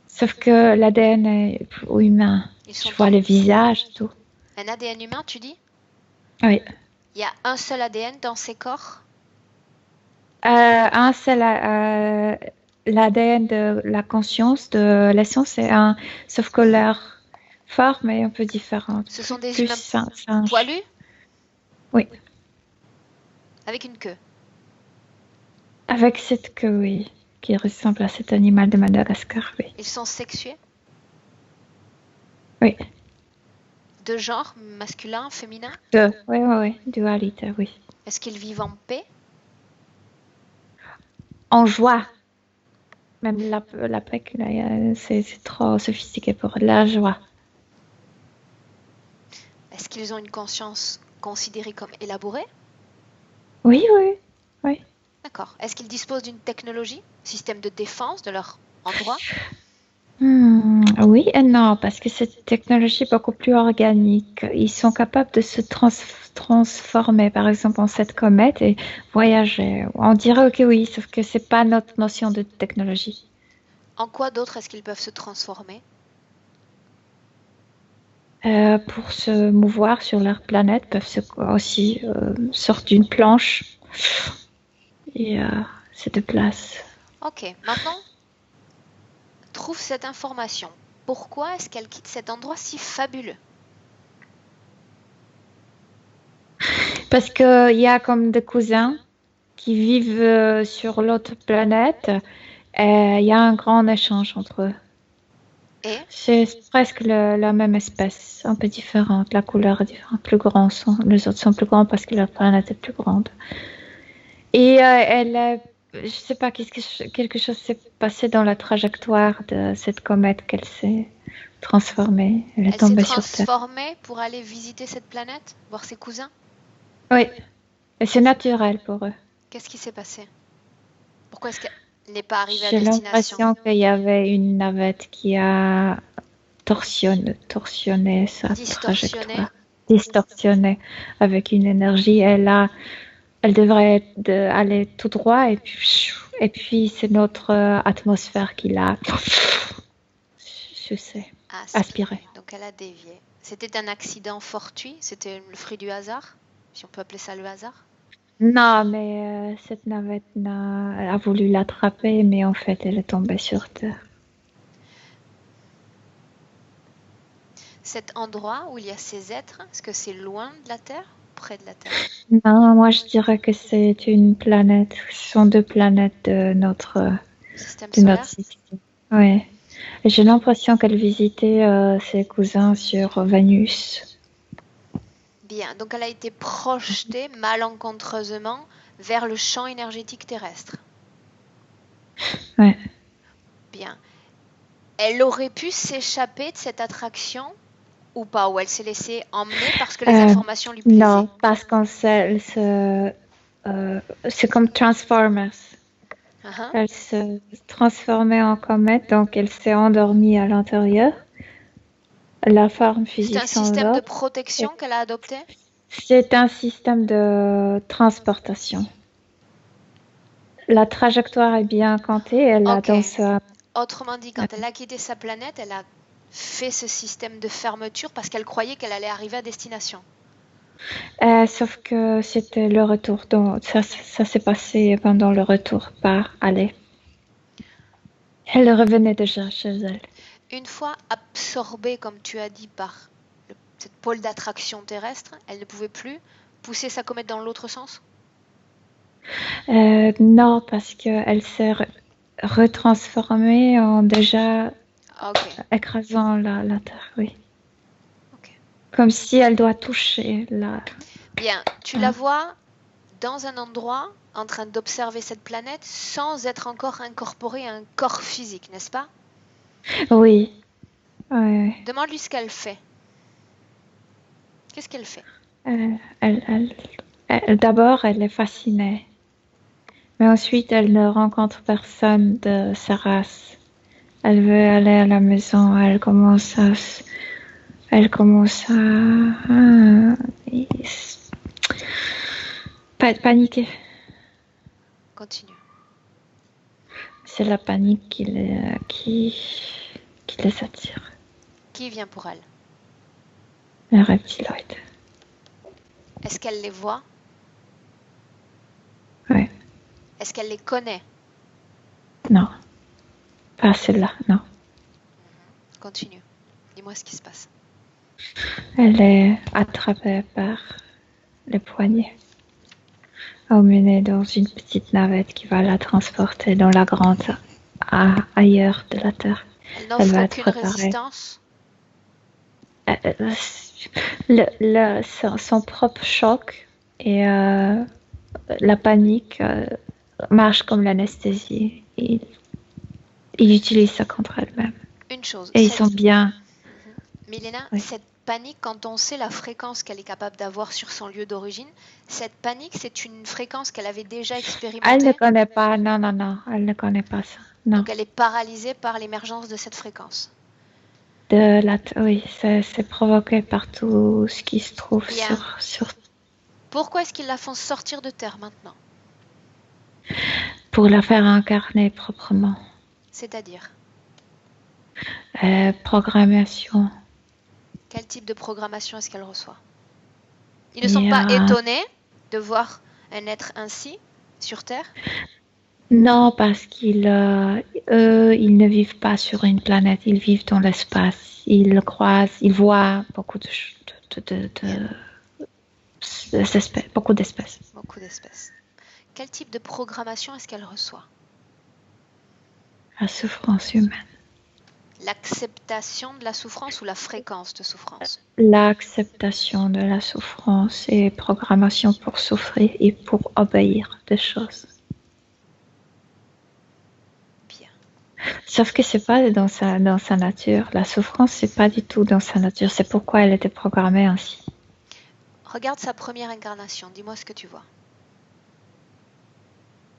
Sauf que l'ADN est humain. Ils sont Je vois le visage, tout. un ADN humain, tu dis? Oui. Il y a un seul ADN dans ces corps? Un, c'est l'ADN de la conscience, de l'essence, c'est un, sauf que leur forme est un peu différente. Ce sont des Plus humains singe. poilus? Oui. Avec une queue? Avec cette queue, oui, qui ressemble à cet animal de Madagascar, oui. Ils sont sexués? Oui. De genre masculin, féminin? Oui, dualité, oui. Est-ce qu'ils vivent en paix? En joie. Même la PEC, c'est trop sophistiqué pour la joie. Est-ce qu'ils ont une conscience considérée comme élaborée? Oui. D'accord. Est-ce qu'ils disposent d'une technologie, système de défense de leur endroit? Oui et non, parce que cette technologie est beaucoup plus organique. Ils sont capables de se transformer, par exemple, en cette comète et voyager. On dirait que oui, sauf que c'est pas notre notion de technologie. En quoi d'autre est-ce qu'ils peuvent se transformer? Pour se mouvoir sur leur planète, peuvent aussi sortir d'une planche et se déplacent. Ok, maintenant, trouve cette information. Pourquoi est-ce qu'elle quitte cet endroit si fabuleux? Parce qu'il y a comme des cousins qui vivent sur l'autre planète. Il y a un grand échange entre eux. Et C'est presque la même espèce, un peu différente. La couleur est différente, plus grand. Les autres sont plus grands parce que leur planète est plus grande. Et je sais pas, quelque chose s'est passé dans la trajectoire de cette comète qu'elle s'est transformée. Elle est elle s'est tombée sur Terre. transformée pour aller visiter cette planète, voir ses cousins? Oui, et c'est naturel pour eux. Qu'est-ce qui s'est passé? Pourquoi est-ce qu'elle n'est pas arrivée à J'ai destination? l'impression qu'il y avait une navette qui a torsionné sa trajectoire. Distorsionné avec une énergie. Elle devrait aller tout droit et puis c'est notre atmosphère qui l'a, je sais, aspiré. Donc elle a dévié. C'était un accident fortuit? C'était le fruit du hasard? Si on peut appeler ça le hasard? Non, mais cette navette a voulu l'attraper, mais en fait, elle est tombée sur Terre. Cet endroit où il y a ces êtres, est-ce que c'est loin de la Terre? Près de la Terre? Non, moi je dirais que c'est une planète. Ce sont deux planètes de notre Système solaire? système. Oui. J'ai l'impression qu'elle visitait ses cousins sur Vénus. Bien, donc elle a été projetée malencontreusement vers le champ énergétique terrestre. Ouais. Bien. Elle aurait pu s'échapper de cette attraction ou pas, ou elle s'est laissée emmener parce que les informations lui plaisaient. Non, parce qu'on sait, c'est comme Transformers. Uh-huh. Elle se transformait en comète, donc elle s'est endormie à l'intérieur. La forme C'est physique un système de s'enlève. protection qu'elle a adopté? C'est un système de transportation. La trajectoire est bien comptée. Elle a Ok. dans sa... Autrement dit, quand elle a quitté sa planète, elle a fait ce système de fermeture parce qu'elle croyait qu'elle allait arriver à destination. Sauf que c'était le retour. Donc, ça s'est passé pendant le retour par aller. Elle revenait déjà chez elle. Une fois absorbée, comme tu as dit, par cette pôle d'attraction terrestre, elle ne pouvait plus pousser sa comète dans l'autre sens? Non, parce qu'elle s'est retransformée en déjà écrasant la Terre, oui. Ok. Comme si elle doit toucher la... Bien, tu la vois dans un endroit en train d'observer cette planète sans être encore incorporée à un corps physique, n'est-ce pas? Oui. Ouais. Demande-lui ce qu'elle fait. Qu'est-ce qu'elle fait? D'abord, elle est fascinée. Mais ensuite, elle ne rencontre personne de sa race. Elle veut aller à la maison. Elle commence à paniquer. Continue. C'est la panique qui les attire. Qui vient pour elle? Les reptiloïdes. Est-ce qu'elle les voit? Oui. Est-ce qu'elle les connaît? Non. Pas celle-là, non. Continue. Dis-moi ce qui se passe. Elle est attrapée par les poignets. Emmenée dans une petite navette qui va la transporter dans la grande ailleurs de la Terre. Elle n'offre aucune résistance? Son propre choc et la panique marche comme l'anesthésie. Il utilise ça contre elle-même. Une chose. Et ils sont bien. Milena, Oui. cette panique, quand on sait la fréquence qu'elle est capable d'avoir sur son lieu d'origine, cette panique, c'est une fréquence qu'elle avait déjà expérimentée? Elle ne connaît pas, non, elle ne connaît pas ça. Non. Donc elle est paralysée par l'émergence de cette fréquence? Oui, c'est provoqué par tout ce qui se trouve sur... Pourquoi est-ce qu'ils la font sortir de Terre maintenant? Pour la faire incarner proprement. C'est-à-dire? Programmation. Quel type de programmation est-ce qu'elle reçoit? Ils ne sont pas étonnés de voir un être ainsi sur Terre? Non, parce qu'ils ils ne vivent pas sur une planète, ils vivent dans l'espace. Ils croisent, ils voient beaucoup beaucoup d'espèces. Beaucoup d'espèces. Quel type de programmation est-ce qu'elle reçoit? La souffrance humaine. L'acceptation de la souffrance ou la fréquence de souffrance? L'acceptation de la souffrance et programmation pour souffrir et pour obéir des choses. Bien. Sauf que c'est pas dans sa nature. La souffrance, c'est pas du tout dans sa nature. C'est pourquoi elle était programmée ainsi. Regarde sa première incarnation. Dis-moi ce que tu vois.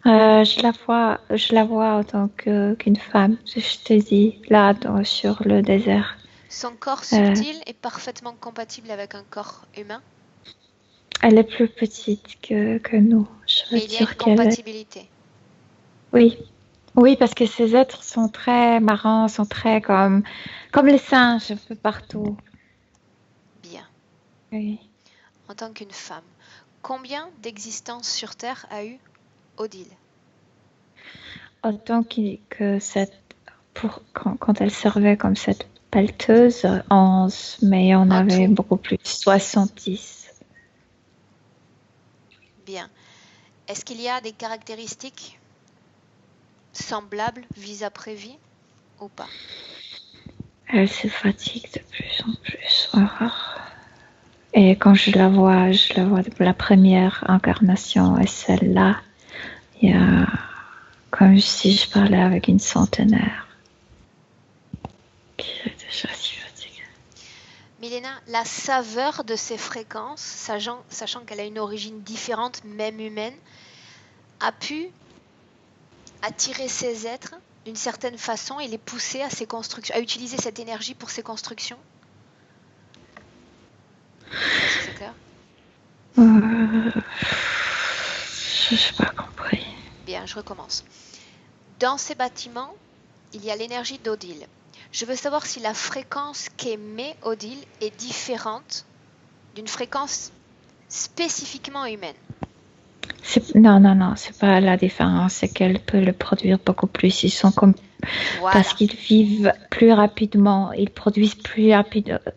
Je la vois en tant qu'une femme. Je te dis là sur le désert. Son corps subtil est parfaitement compatible avec un corps humain? Elle est plus petite que nous. Mais il y a une compatibilité. Oui. Oui, parce que ces êtres sont très marrants, sont très comme les singes un peu partout. Bien. Oui. En tant qu'une femme, combien d'existences sur Terre a eu Odile? Autant que quand elle servait comme cette pelleteuse, 11, mais on avait beaucoup plus, 70. Bien. Est-ce qu'il y a des caractéristiques semblables vis après vie? ou pas? Elle se fatigue de plus en plus. Et quand je la vois de la première incarnation et celle-là, il y a comme si je parlais avec une centenaire qui est déjà si fatiguée. Milena, la saveur de ces fréquences, sachant qu'elle a une origine différente, même humaine, a pu attirer ces êtres d'une certaine façon et les pousser à ces constructions, à utiliser cette énergie pour ces constructions. Est-ce que c'est clair? Je n'ai pas compris. Bien, je recommence. Dans ces bâtiments, il y a l'énergie d'Odile. Je veux savoir si la fréquence qu'émet Odile est différente d'une fréquence spécifiquement humaine. Non, c'est pas la différence, c'est qu'elle peut le produire beaucoup plus. Ils sont comme Voilà. parce qu'ils vivent plus rapidement, ils produisent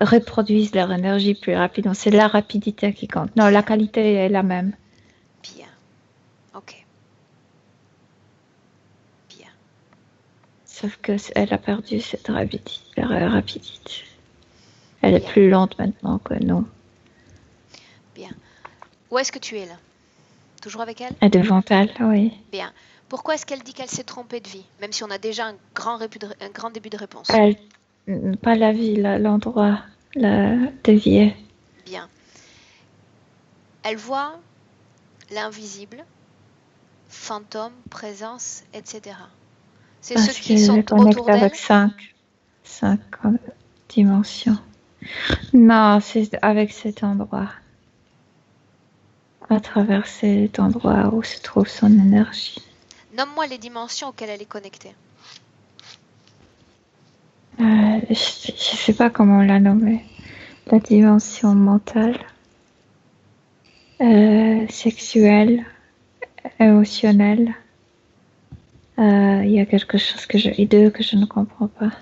reproduisent leur énergie plus rapidement. C'est la rapidité qui compte. Non, la qualité est la même. Bien. Ok. Bien. Sauf qu'elle a perdu cette rapidité. Elle est Bien. plus lente maintenant que nous. Bien. Où est-ce que tu es là? Toujours avec elle? Et devant elle, oui. Bien. Pourquoi est-ce qu'elle dit qu'elle s'est trompée de vie, même si on a déjà un grand début de réponse? Pas la vie, l'endroit, la déviée. Bien. Elle voit l'invisible, fantôme, présence, etc. C'est Parce ceux qui qu'elle sont est connectée autour d'elle? avec cinq dimensions. Non, c'est avec cet endroit. À travers cet endroit où se trouve son énergie. Nomme-moi les dimensions auxquelles elle est connectée. Je sais pas comment la nommer. La dimension mentale, sexuelle, émotionnelle. Il y a quelque chose et deux que je ne comprends pas.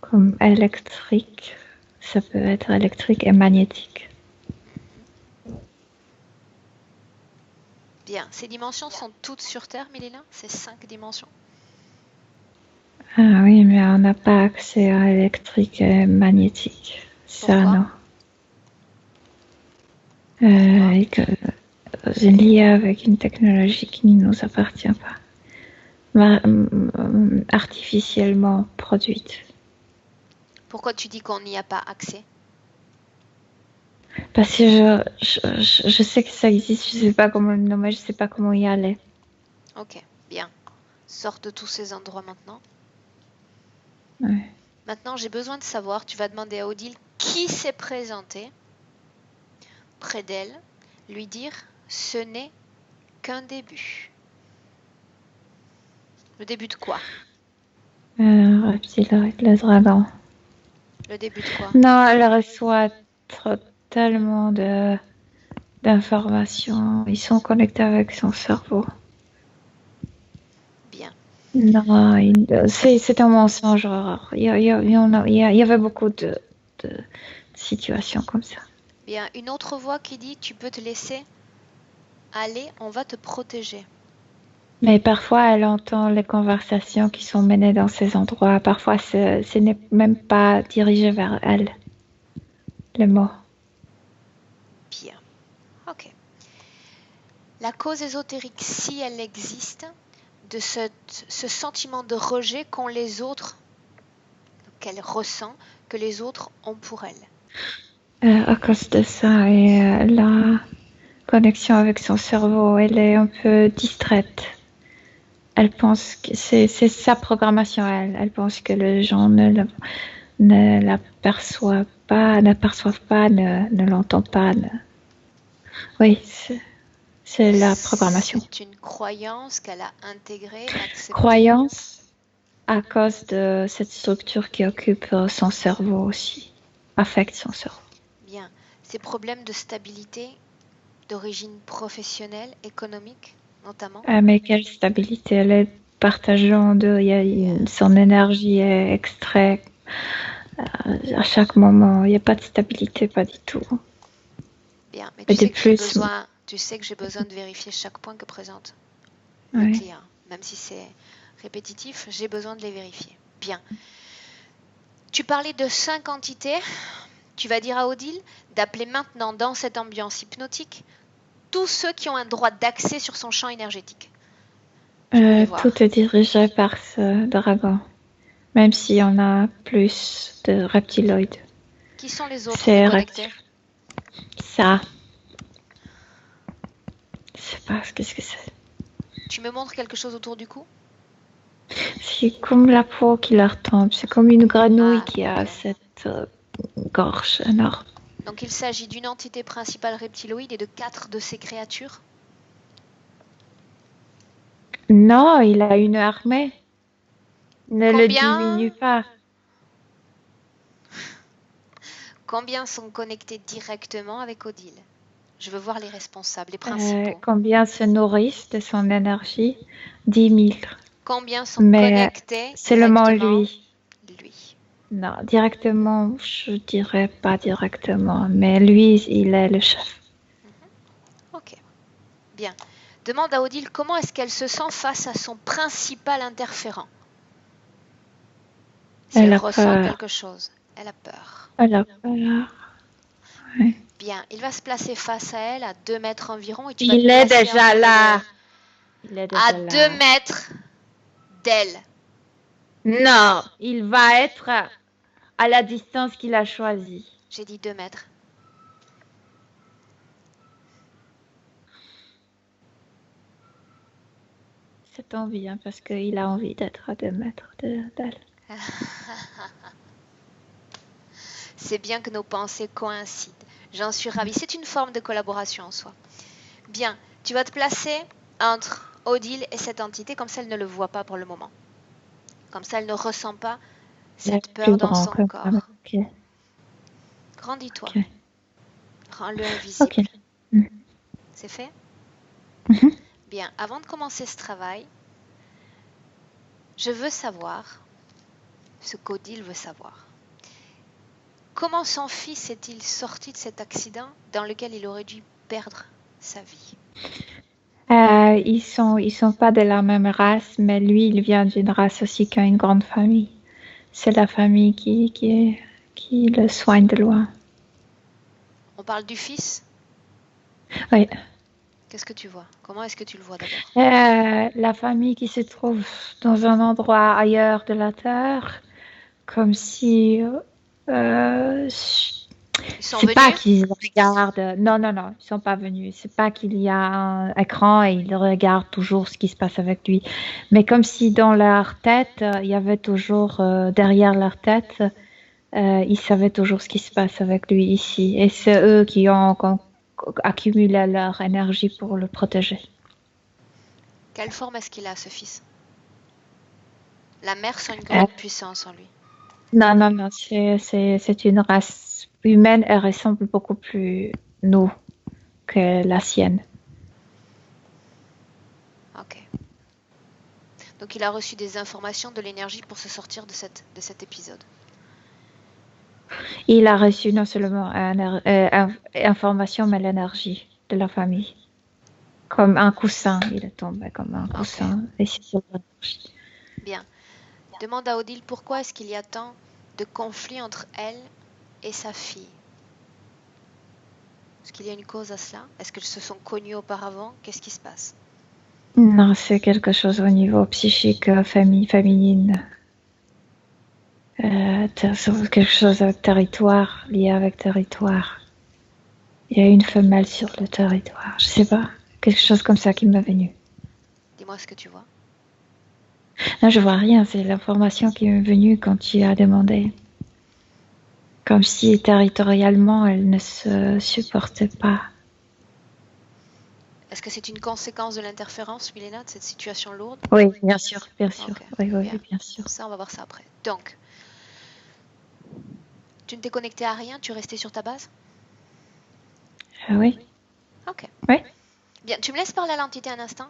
Comme électrique, ça peut être électrique et magnétique. Bien. Ces dimensions sont toutes sur Terre, Milena? Ces 5 dimensions? Ah oui, mais on n'a pas accès à électrique et magnétique. Ça, Pourquoi? non. Et que c'est lié avec une technologie qui ne nous appartient pas. Artificiellement produite. Pourquoi tu dis qu'on n'y a pas accès? Parce que je sais que ça existe, je sais pas comment le nommer, je sais pas comment y aller. Ok, bien. Sors de tous ces endroits maintenant. Ouais. Maintenant, j'ai besoin de savoir, tu vas demander à Odile qui s'est présenté près d'elle, lui dire ce n'est qu'un début. Le début de quoi? Reptile avec le dragon. Le début de quoi? Non, elle reçoit tellement d'informations. Ils sont connectés avec son cerveau. Bien. Non, c'est un mensonge. Il y avait beaucoup de situations comme ça. Bien, une autre voix qui dit tu peux te laisser aller, on va te protéger. Mais parfois, elle entend les conversations qui sont menées dans ces endroits. Parfois, ce n'est même pas dirigé vers elle, les mots. Bien. Ok. La cause ésotérique, si elle existe, de ce sentiment de rejet qu'elle ressent, que les autres ont pour elle. À cause de ça et la connexion avec son cerveau, elle est un peu distraite. Elle pense que c'est sa programmation, elle pense que les gens ne l'aperçoivent pas, ne l'entendent pas. Oui, c'est la programmation. C'est une croyance qu'elle a intégrée, acceptée. Croyance à cause de cette structure qui occupe son cerveau aussi, affecte son cerveau. Bien. Ces problèmes de stabilité, d'origine professionnelle, économique, notamment. Mais quelle stabilité, elle est partagée en deux. Son énergie est extraite à chaque moment. Il n'y a pas de stabilité, pas du tout. Bien, mais Et tu sais que j'ai besoin de vérifier chaque point que présente le oui. client, même si c'est répétitifs, j'ai besoin de les vérifier. Bien. Tu parlais de 5 entités. Tu vas dire à Odile d'appeler maintenant dans cette ambiance hypnotique tous ceux qui ont un droit d'accès sur son champ énergétique. Je veux les voir. Tout est dirigé par ce dragon, même si on a plus de reptiloïdes. Qui sont les autres C'est connectés? Ça. Je sais pas qu'est-ce que c'est. Tu me montres quelque chose autour du cou? C'est comme la peau qui leur tombe. C'est comme une grenouille qui a ok. cette gorge énorme. Donc il s'agit d'une entité principale reptiloïde et de 4 de ces créatures. Non, il a une armée. Ne le Combien? diminue pas. Combien sont connectés directement avec Odile? Je veux voir les responsables, les principaux. Combien se nourrissent de son énergie? 10 000. Combien sont Mais connectés seulement directement? lui. Non, directement, je dirais pas directement. Mais lui, il est le chef. Ok. Bien. Demande à Odile comment est-ce qu'elle se sent face à son principal interférent. Si elle ressent peur. quelque chose, elle a peur. Elle a peur. Ouais. Bien, il va se placer face à elle à 2 mètres environ et tu Il vas te est placer déjà entre les là. deux. Il est déjà À là. 2 mètres d'elle. Non, il va être à la distance qu'il a choisie. J'ai dit 2 mètres. C'est envie, hein, parce qu'il a envie d'être à 2 mètres d'elle. C'est bien que nos pensées coïncident. J'en suis ravie. C'est une forme de collaboration en soi. Bien, tu vas te placer entre Odile et cette entité, comme ça elle ne le voit pas pour le moment. Comme ça elle ne ressent pas cette peur dans son corps. Okay. Grandis-toi. Okay. Rends-le invisible. Okay. C'est fait? Mm-hmm. Bien, avant de commencer ce travail, je veux savoir ce qu'Odile veut savoir. Comment son fils est-il sorti de cet accident dans lequel il aurait dû perdre sa vie? Ils sont pas de la même race, mais lui, il vient d'une race aussi qui a une grande famille. C'est la famille qui le soigne de loin. On parle du fils? Oui. Qu'est-ce que tu vois? Comment est-ce que tu le vois d'abord? La famille qui se trouve dans un endroit ailleurs de la Terre, comme si... Ils sont c'est venus? pas qu'ils regardent. Non, ils sont pas venus. C'est pas qu'il y a un écran et ils regardent toujours ce qui se passe avec lui. Mais comme si dans leur tête, il y avait toujours derrière leur tête, ils savaient toujours ce qui se passe avec lui ici. Et c'est eux qui ont accumulé leur énergie pour le protéger. Quelle forme est-ce qu'il a, ce fils? La mère sent une grande puissance en lui. Non, c'est une race humaine. Elle ressemble beaucoup plus nous que la sienne. Ok. Donc il a reçu des informations, de l'énergie pour se sortir de cet épisode. Il a reçu non seulement information, mais l'énergie de la famille. Comme un coussin, il est tombé comme un coussin. Et c'est sur l'énergie. Bien. Demande à Odile pourquoi est-ce qu'il y a tant de conflits entre elle et sa fille. Est-ce qu'il y a une cause à cela? Est-ce qu'elles se sont connues auparavant? Qu'est-ce qui se passe? Non, c'est quelque chose au niveau psychique, féminine. Quelque chose avec territoire, lié avec territoire. Il y a une femelle sur le territoire. Je sais pas. Quelque chose comme ça qui m'est venu. Dis-moi ce que tu vois. Non, je vois rien. C'est l'information qui m'est venue quand tu as demandé. Comme si territorialement, elle ne se supportait pas. Est-ce que c'est une conséquence de l'interférence, Milena, de cette situation lourde? Oui, bien sûr. Okay. Oui, bien sûr. Ça, on va voir ça après. Donc, tu ne t'es connecté à rien? Tu es resté sur ta base? Oui. Ok. Oui. Bien, tu me laisses parler à l'entité un instant?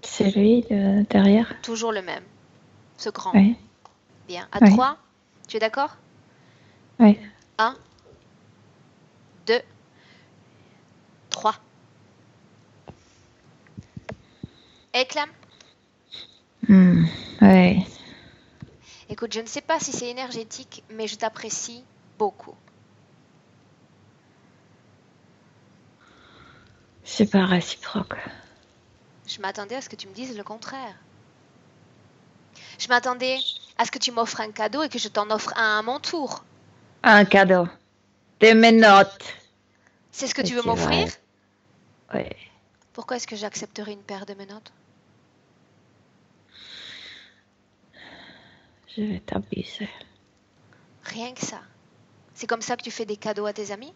C'est lui derrière. Toujours le même. Ce grand. Oui. Bien. À 3, tu es d'accord? Oui. 1, 2, 3. Éclame. Oui. Écoute, je ne sais pas si c'est énergétique, mais je t'apprécie beaucoup. C'est pas réciproque. Je m'attendais à ce que tu me dises le contraire. Je m'attendais à ce que tu m'offres un cadeau et que je t'en offre un à mon tour. Un cadeau. Des menottes. C'est ce que Et tu veux tu m'offrir? vas- Oui. Pourquoi est-ce que j'accepterais une paire de menottes? Je vais t'abuser. Rien que ça. C'est comme ça que tu fais des cadeaux à tes amis?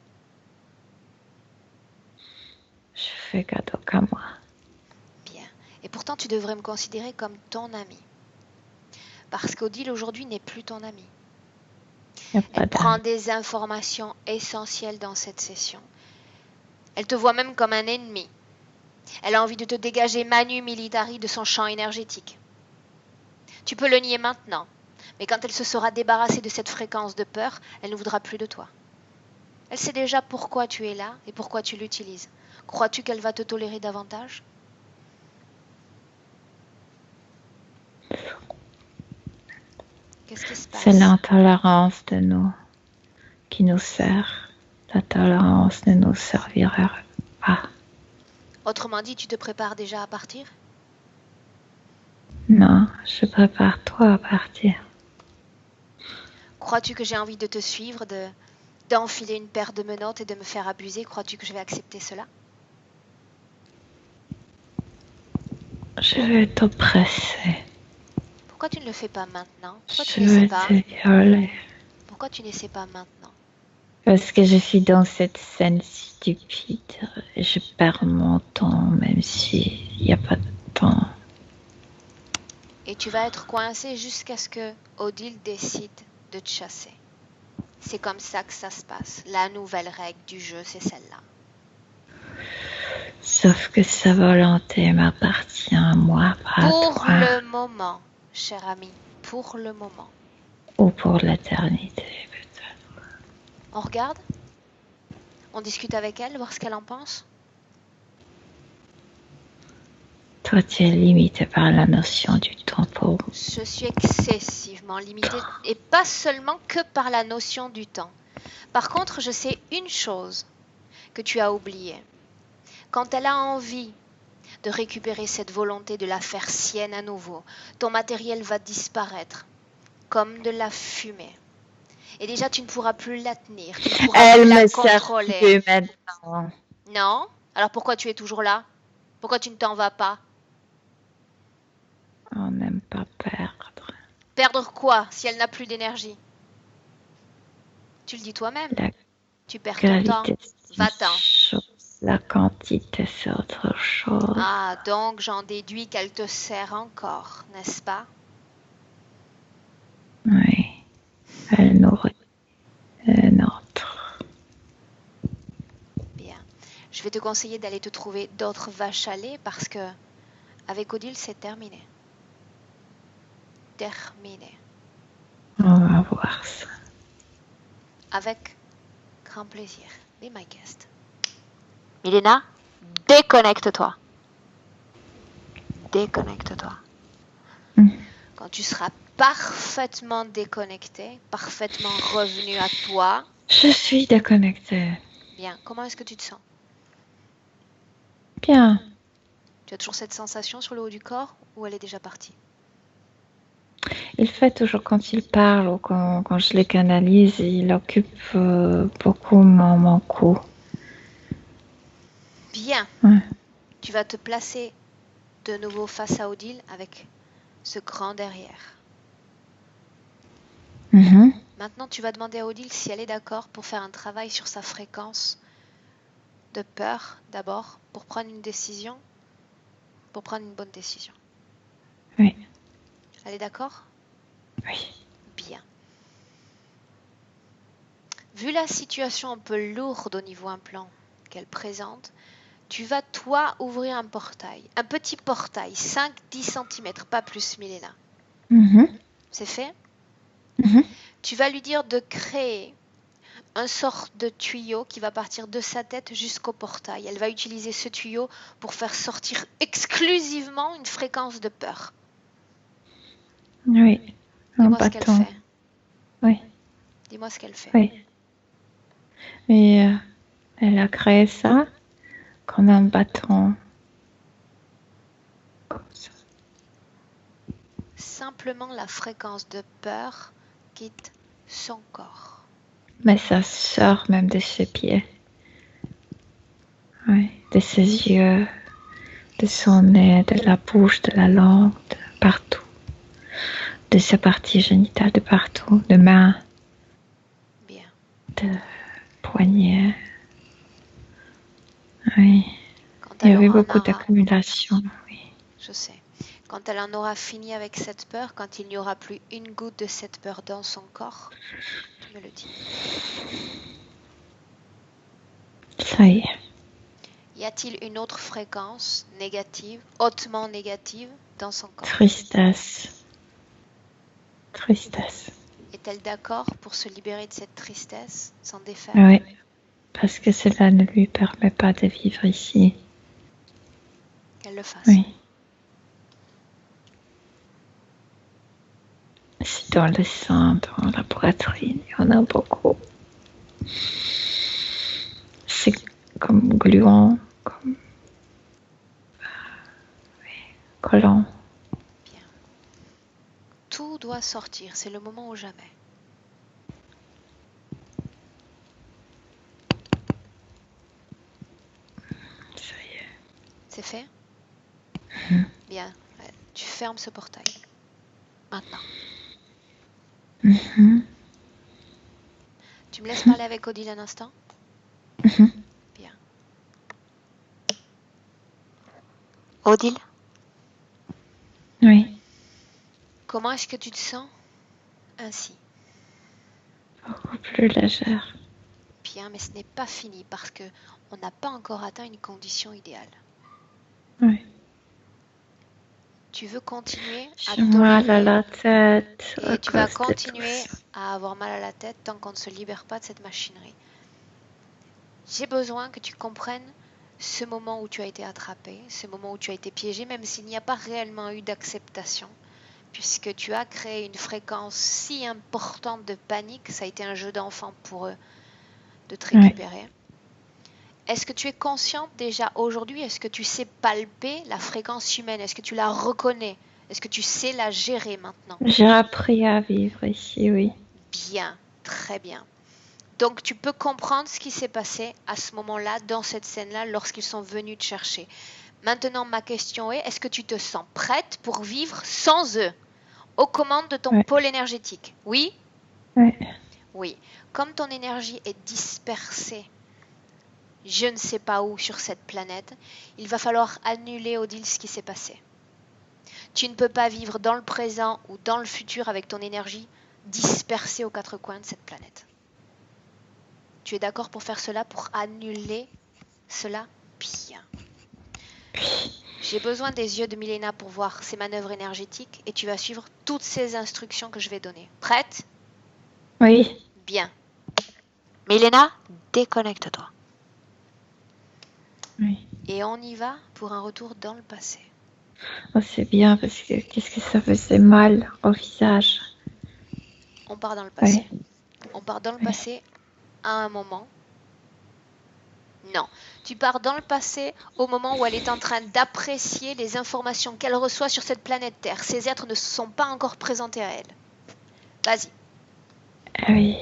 Je fais cadeau qu'à moi. Bien. Et pourtant, tu devrais me considérer comme ton ami. Parce qu'Odile, aujourd'hui, n'est plus ton ami. Y a pas Elle prend d'âme. des informations essentielles dans cette session. Elle te voit même comme un ennemi. Elle a envie de te dégager manu militari de son champ énergétique. Tu peux le nier maintenant, mais quand elle se sera débarrassée de cette fréquence de peur, elle ne voudra plus de toi. Elle sait déjà pourquoi tu es là et pourquoi tu l'utilises. Crois-tu qu'elle va te tolérer davantage? Qu'est-ce qui se passe? C'est l'intolérance de nous qui nous sert. La tolérance ne nous servira pas. Autrement dit, tu te prépares déjà à partir? Non, je prépare toi à partir. Crois-tu que j'ai envie de te suivre, d'enfiler une paire de menottes et de me faire abuser? Crois-tu que je vais accepter cela? Je vais t'oppresser. Pourquoi tu ne le fais pas maintenant? Pourquoi tu Je n'essaies vais pas? te violer. Pourquoi tu n'essaies pas maintenant? Parce que je suis dans cette scène stupide. Et je perds mon temps, même s'il n'y a pas de temps. Et tu vas être coincé jusqu'à ce que Odile décide de te chasser. C'est comme ça que ça se passe. La nouvelle règle du jeu, c'est celle-là. Sauf que sa volonté m'appartient à moi, pas à Pour toi. le moment, cher ami, pour le moment. Ou pour l'éternité, peut-être. On regarde? On discute avec elle, voir ce qu'elle en pense? Toi, tu es limité par la notion du temps pour moi. Je suis excessivement limitée, et pas seulement que par la notion du temps. Par contre, je sais une chose que tu as oubliée. Quand elle a envie de récupérer cette volonté de la faire sienne à nouveau, ton matériel va disparaître comme de la fumée. Et déjà, tu ne pourras plus la tenir, tu ne pourras Elle plus la me sert contrôler. plus maintenant. Non? Alors pourquoi tu es toujours là? Pourquoi tu ne t'en vas pas? On n'aime pas perdre. Perdre quoi si elle n'a plus d'énergie? Tu le dis toi-même. La Tu perds ton temps. qualité, c'est une Va-t'en. chose. La quantité, c'est autre chose. Ah, donc j'en déduis qu'elle te sert encore, n'est-ce pas? Oui. Elle nourrit notre. Bien. Je vais te conseiller d'aller te trouver d'autres vaches à lait parce que avec Odile, c'est terminé. Terminé. On va voir ça. Avec grand plaisir. Be my guest. Milena, déconnecte-toi. Déconnecte-toi. Quand tu seras parfaitement déconnecté, parfaitement revenu à toi, Je suis déconnectée. bien, comment est-ce que tu te sens? Bien. Tu as toujours cette sensation sur le haut du corps ou elle est déjà partie? Il fait toujours quand il parle ou quand je les canalise, il occupe beaucoup mon cou. Bien. Ouais. Tu vas te placer de nouveau face à Odile avec ce grand derrière. Mhm. Maintenant, tu vas demander à Odile si elle est d'accord pour faire un travail sur sa fréquence de peur d'abord, pour prendre une décision, pour prendre une bonne décision. Oui. Elle est d'accord? Oui. Bien. Vu la situation un peu lourde au niveau implant qu'elle présente, tu vas toi ouvrir un portail, un petit portail, 5-10 cm, pas plus Milena. Mhm. C'est fait? Mhm. Tu vas lui dire de créer un sort de tuyau qui va partir de sa tête jusqu'au portail. Elle va utiliser ce tuyau pour faire sortir exclusivement une fréquence de peur. Oui, un Dis-moi ce qu'elle bâton. fait. Oui, Dis-moi ce qu'elle fait. oui. Et elle a créé ça comme un bâton. Comme ça. Simplement la fréquence de peur quitte son corps. Mais ça sort même de ses pieds. Oui, de ses yeux, de son nez, de la bouche, de la langue, de partout. De ses parties génitales, de partout. De mains, Bien. de poignets. Oui, Quand il y elle avait en beaucoup aura, d'accumulation. Oui. je sais. Quand elle en aura fini avec cette peur, quand il n'y aura plus une goutte de cette peur dans son corps, tu me le dis. Ça y est. Y a-t-il une autre fréquence négative, hautement négative, dans son corps? Tristesse. Tristesse. Est-elle d'accord pour se libérer de cette tristesse, s'en défaire? Oui, parce que cela ne lui permet pas de vivre ici. Qu'elle le fasse. Oui. C'est dans le sang, dans la poitrine, il y en a beaucoup. C'est comme gluant, comme collant. Bien. Tout doit sortir, c'est le moment ou jamais. Ça y est. C'est fait? Mhm. Bien. Tu fermes ce portail. Maintenant. Mhm. Tu me laisses parler avec Odile un instant? Mhm. Bien. Odile, Oui, comment est-ce que tu te sens ainsi? beaucoup plus légère. Bien, mais ce n'est pas fini parce que on n'a pas encore atteint une condition idéale. Oui. Tu veux continuer à J'ai mal à tolérer la tête à et tu vas cause de tout continuer ça. à avoir mal à la tête tant qu'on ne se libère pas de cette machinerie. J'ai besoin que tu comprennes ce moment où tu as été attrapé, ce moment où tu as été piégé, même s'il n'y a pas réellement eu d'acceptation, puisque tu as créé une fréquence si importante de panique, ça a été un jeu d'enfant pour eux de te Oui. récupérer. Est-ce que tu es consciente déjà aujourd'hui? Est-ce que tu sais palper la fréquence humaine? Est-ce que tu la reconnais? Est-ce que tu sais la gérer maintenant? J'ai appris à vivre ici, oui. Bien, très bien. Donc tu peux comprendre ce qui s'est passé à ce moment-là, dans cette scène-là, lorsqu'ils sont venus te chercher. Maintenant, ma question est, est-ce que tu te sens prête pour vivre sans eux, aux commandes de ton Ouais. pôle énergétique? Oui? Ouais. Oui. Comme ton énergie est dispersée, je ne sais pas où sur cette planète, il va falloir annuler, Odile, ce qui s'est passé. Tu ne peux pas vivre dans le présent ou dans le futur avec ton énergie dispersée aux quatre coins de cette planète. Tu es d'accord pour faire cela, pour annuler cela? Bien. J'ai besoin des yeux de Milena pour voir ces manœuvres énergétiques et tu vas suivre toutes ces instructions que je vais donner. Prête? Oui. Bien. Milena, déconnecte-toi. Oui. Et on y va pour un retour dans le passé. Oh, c'est bien parce que qu'est-ce que ça faisait mal au visage. On part dans le passé. Oui. On part dans le Oui. passé à un moment. Non, tu pars dans le passé au moment où elle est en train d'apprécier les informations qu'elle reçoit sur cette planète Terre. Ces êtres ne se sont pas encore présentés à elle. Vas-y. Oui.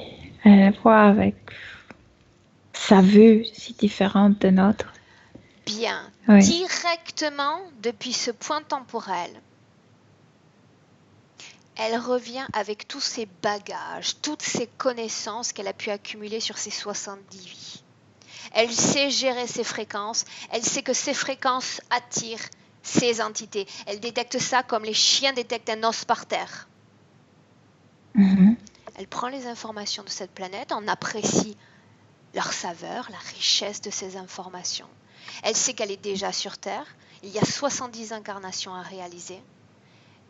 Elle voit avec sa vue si différente de notre. Bien. Oui. Directement depuis ce point temporel, elle revient avec tous ses bagages, toutes ses connaissances qu'elle a pu accumuler sur ses 70 vies. Elle sait gérer ses fréquences, elle sait que ces fréquences attirent ces entités. Elle détecte ça comme les chiens détectent un os par terre. Mhm. Elle prend les informations de cette planète, en apprécie leur saveur, la richesse de ces informations. Elle sait qu'elle est déjà sur Terre, il y a 70 incarnations à réaliser.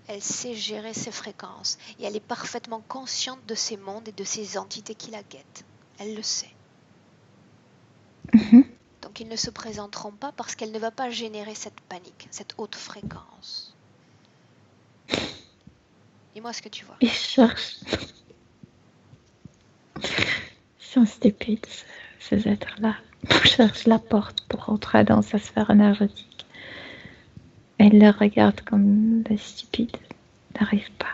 Elle sait gérer ses fréquences et elle est parfaitement consciente de ces mondes et de ces entités qui la guettent. Elle le sait. Mhm. Donc ils ne se présenteront pas parce qu'elle ne va pas générer cette panique, cette haute fréquence. Dis-moi ce que tu vois. Ils cherchent. Ils sont stupides, ces êtres-là. Ils cherchent la porte pour rentrer dans sa sphère énergétique. Et ils les regardent comme des stupides. Ils n'arrivent pas.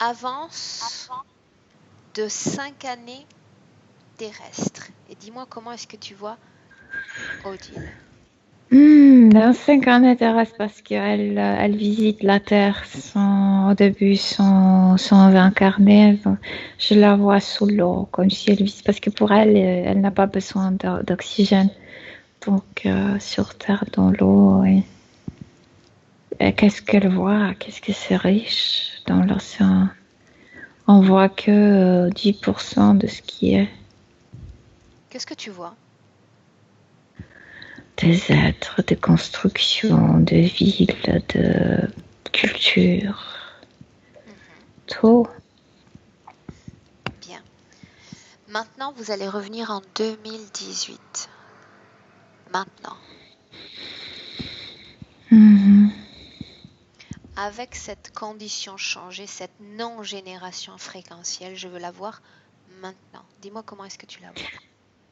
Avance de 5 années terrestres. Et dis-moi comment est-ce que tu vois Odile. Dans 5 ans, elle reste parce qu'elle visite la Terre au début sans incarner. Je la vois sous l'eau, comme si elle visite, parce que pour elle, elle n'a pas besoin d'oxygène. Donc, sur Terre, dans l'eau, et qu'est-ce qu'elle voit? Qu'est-ce que c'est riche dans l'océan? On voit que 10% de ce qui est. Qu'est-ce que tu vois? Des êtres, de construction, de villes, de culture, tout. Bien. Maintenant, vous allez revenir en 2018. Maintenant. Avec cette condition changée, cette non-génération fréquentielle, je veux la voir maintenant. Dis-moi comment est-ce que tu la vois?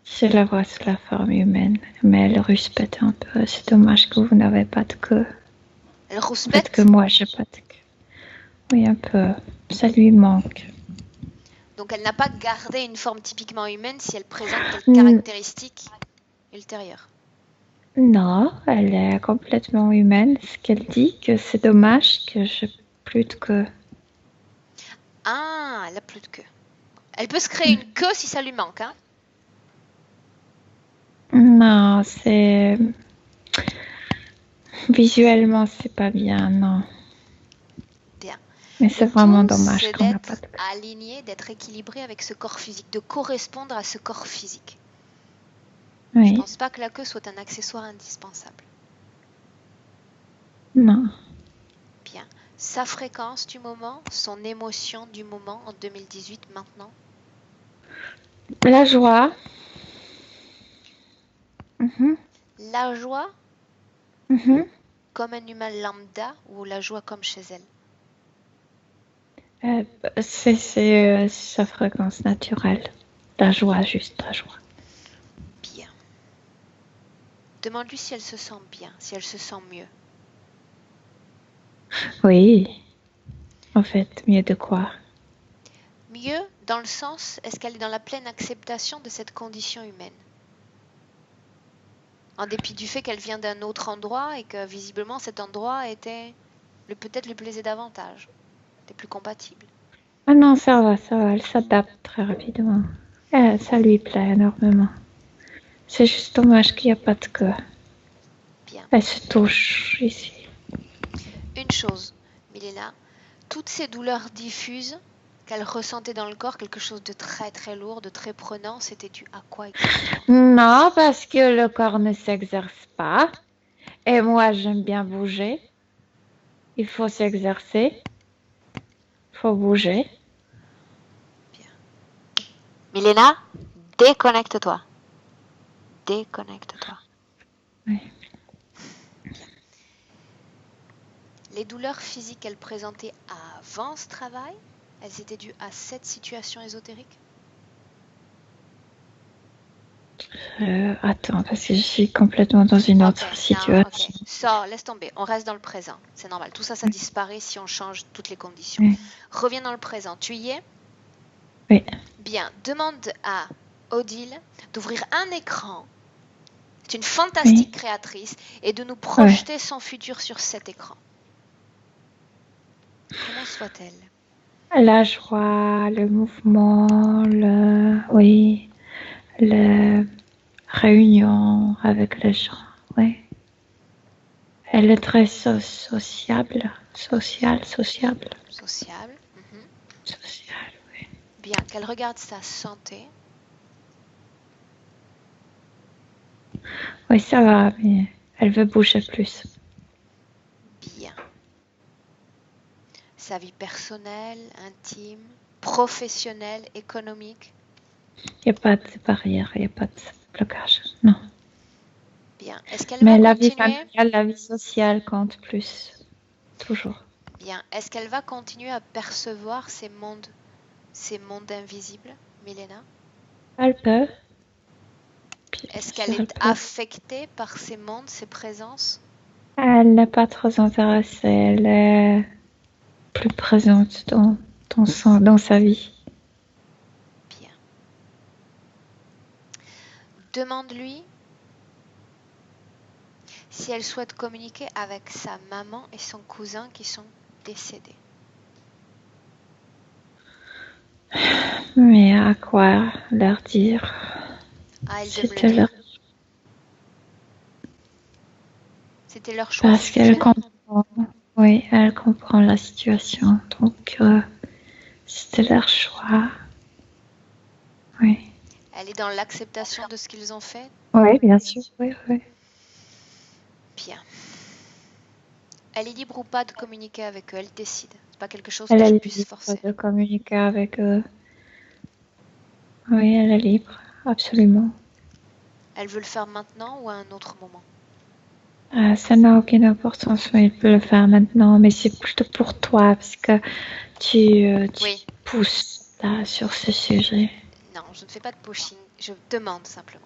Je la vois sous la forme humaine, mais elle rouspète un peu. C'est dommage que vous n'avez pas de queue. Elle Peut-être rouspète? que moi, j'ai pas de queue. Oui, un peu. Ça lui manque. Donc elle n'a pas gardé une forme typiquement humaine si elle présente quelques caractéristiques ultérieures. Non, elle est complètement humaine. Ce qu'elle dit, que c'est dommage que j'ai plus de queue. Ah, elle a plus de queue. Elle peut se créer une queue si ça lui manque, hein? Non, c'est... Visuellement, c'est pas bien, non. Bien. Mais c'est vraiment dommage c'est qu'on n'a pas de d'être aligné, d'être équilibré avec ce corps physique, de correspondre à ce corps physique. Je Oui, pense pas que la queue soit un accessoire indispensable. non. Bien. Sa fréquence du moment, son émotion du moment en 2018 maintenant. La joie. Mhm, La joie mhm. comme un humain lambda ou la joie comme chez elle. C'est sa fréquence naturelle. La joie, juste la joie. Bien. Demande-lui si elle se sent bien, si elle se sent mieux. Oui. En fait, mieux de quoi? Mieux dans le sens, est-ce qu'elle est dans la pleine acceptation de cette condition humaine? En dépit du fait qu'elle vient d'un autre endroit et que visiblement cet endroit était peut-être lui plaisait davantage, était plus compatible. Ah non, ça va, elle s'adapte très rapidement. Ça lui plaît énormément. C'est juste dommage qu'il n'y a pas de queue. Bien. Elle se touche ici. Une chose, Milena, toutes ces douleurs diffuses qu'elle ressentait dans le corps, quelque chose de très très lourd, de très prenant, c'était dû à quoi exactement? Non, parce que le corps ne s'exerce pas. Et moi, j'aime bien bouger. Il faut s'exercer. Il faut bouger. Milena, déconnecte-toi. Déconnecte-toi. Oui. Les douleurs physiques qu'elle présentait avant ce travail, elles étaient dues à cette situation ésotérique? Attends, parce que je suis complètement dans une autre situation. Ok. Ça, laisse tomber. On reste dans le présent. C'est normal. Tout ça, ça disparaît si on change toutes les conditions. Oui. Reviens dans le présent. Tu y es? Oui. Bien. Demande à Odile d'ouvrir un écran. C'est une fantastique créatrice et de nous projeter son futur sur cet écran. Comment soit-elle? La joie, le mouvement, la réunion avec les gens, oui. Elle est très sociable. Sociable. Sociable. Sociale, oui. Bien, qu'elle regarde sa santé. Oui, ça va, mais elle veut bouger plus. Bien. Sa vie personnelle, intime, professionnelle, économique. Il n'y a pas de barrière, il n'y a pas de blocage, non. Bien. Est-ce qu'elle Mais va la vie continuer? familiale, la vie sociale compte plus. toujours. Bien. Est-ce qu'elle va continuer à percevoir ces mondes invisibles, Milena? Elle peut. Bien Est-ce sûr, qu'elle elle est peut. affectée par ces mondes, ces présences? Elle n'est pas trop intéressée. Elle est plus présente dans sa vie. Bien. Demande-lui si elle souhaite communiquer avec sa maman et son cousin qui sont décédés. Mais à quoi leur dire? À elle de me le C'était dire. leur... C'était leur choix. Parce qu'elle comprend. Oui, elle comprend la situation. Donc, c'était leur choix. Oui. Elle est dans l'acceptation de ce qu'ils ont fait. Oui, bien sûr. Oui, oui. Bien. Elle est libre ou pas de communiquer avec eux, elle décide. C'est pas quelque chose Elle que je est puisse libre forcer. de communiquer avec eux. Oui, elle est libre. Absolument. Elle veut le faire maintenant ou à un autre moment? Ça n'a aucune importance, mais il peut le faire maintenant. Mais c'est plutôt pour toi, parce que tu Oui. pousses là, sur ce sujet. Non, je ne fais pas de pushing. Je demande simplement.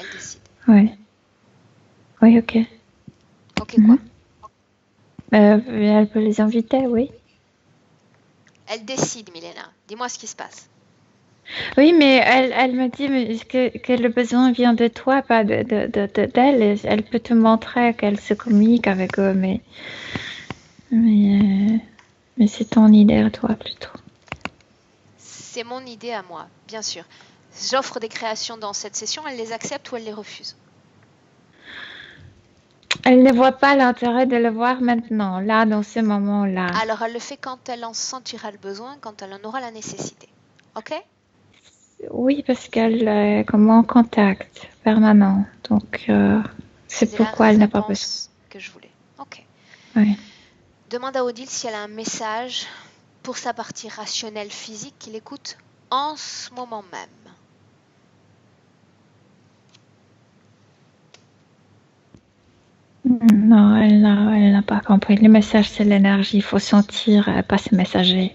Elle décide. Oui. Oui, ok. Ok, quoi? Elle peut les inviter, oui. Elle décide, Milena. Dis-moi ce qui se passe. Oui, mais elle me dit que le besoin vient de toi, pas d'elle. Elle peut te montrer qu'elle se communique avec eux, mais c'est ton idée à toi plutôt. C'est mon idée à moi, bien sûr. J'offre des créations dans cette session, elle les accepte ou elle les refuse? Elle ne voit pas l'intérêt de le voir maintenant, là, dans ce moment-là. Alors elle le fait quand elle en sentira le besoin, quand elle en aura la nécessité. Ok? Oui, parce qu'elle est comme en contact permanent. Donc, c'est C'était la pourquoi elle n'a pas besoin. réponse que je voulais. Ok. Oui. Demande à Odile si elle a un message pour sa partie rationnelle physique qu'il écoute en ce moment même. Non, elle n'a pas compris. Le message, c'est l'énergie. Il faut sentir, pas se messager.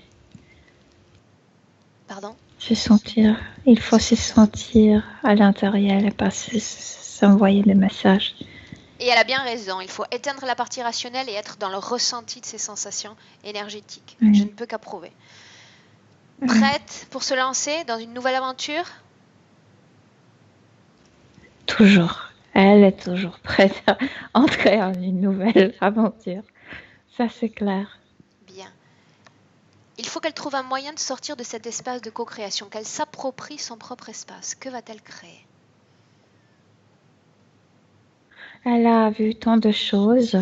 Pardon? Se sentir. Il faut se sentir à l'intérieur et pas s'envoyer des messages. Et elle a bien raison, il faut éteindre la partie rationnelle et être dans le ressenti de ces sensations énergétiques. Oui. Je ne peux qu'approuver. Prête pour se lancer dans une nouvelle aventure? Toujours. Elle est toujours prête à entrer en une nouvelle aventure. Ça, c'est clair. Bien. Il faut qu'elle trouve un moyen de sortir de cet espace de co-création, qu'elle s'approprie son propre espace. Que va-t-elle créer? Elle a vu tant de choses,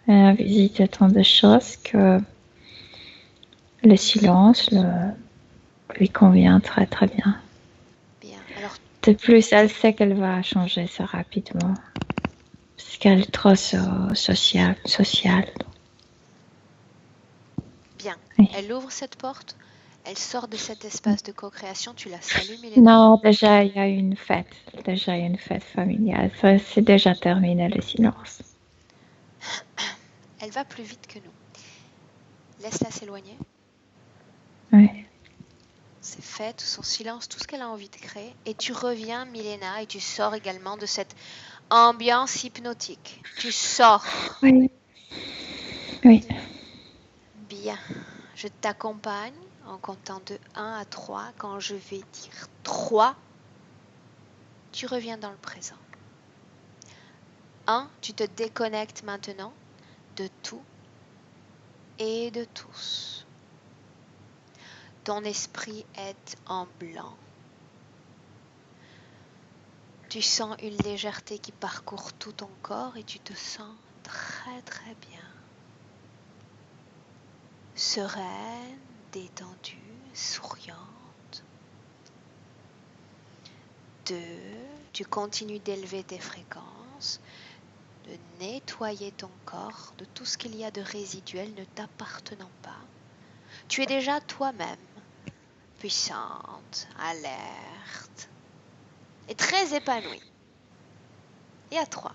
elle a visité tant de choses que le silence lui convient très très bien. Bien. Alors, De plus, elle sait qu'elle va changer ça rapidement. Parce qu'elle est trop sociale. bien. Oui. Elle ouvre cette porte, elle sort de cet espace de co-création. Tu la salues, Milena? Non, déjà, il y a une fête. Déjà, il y a une fête familiale. Ça, c'est déjà terminé, le silence. Elle va plus vite que nous. Laisse-la s'éloigner. Oui. C'est fait, tout son silence, tout ce qu'elle a envie de créer. Et tu reviens, Milena, et tu sors également de cette ambiance hypnotique. Tu sors. Oui. Oui. Bien. Je t'accompagne en comptant de 1 à 3. Quand je vais dire 3, tu reviens dans le présent. 1, tu te déconnectes maintenant de tout et de tous. Ton esprit est en blanc. Tu sens une légèreté qui parcourt tout ton corps et tu te sens très très bien. Sereine, détendue, souriante. 2, tu continues d'élever tes fréquences, de nettoyer ton corps de tout ce qu'il y a de résiduel ne t'appartenant pas. Tu es déjà toi-même, puissante, alerte et très épanouie. Et à 3.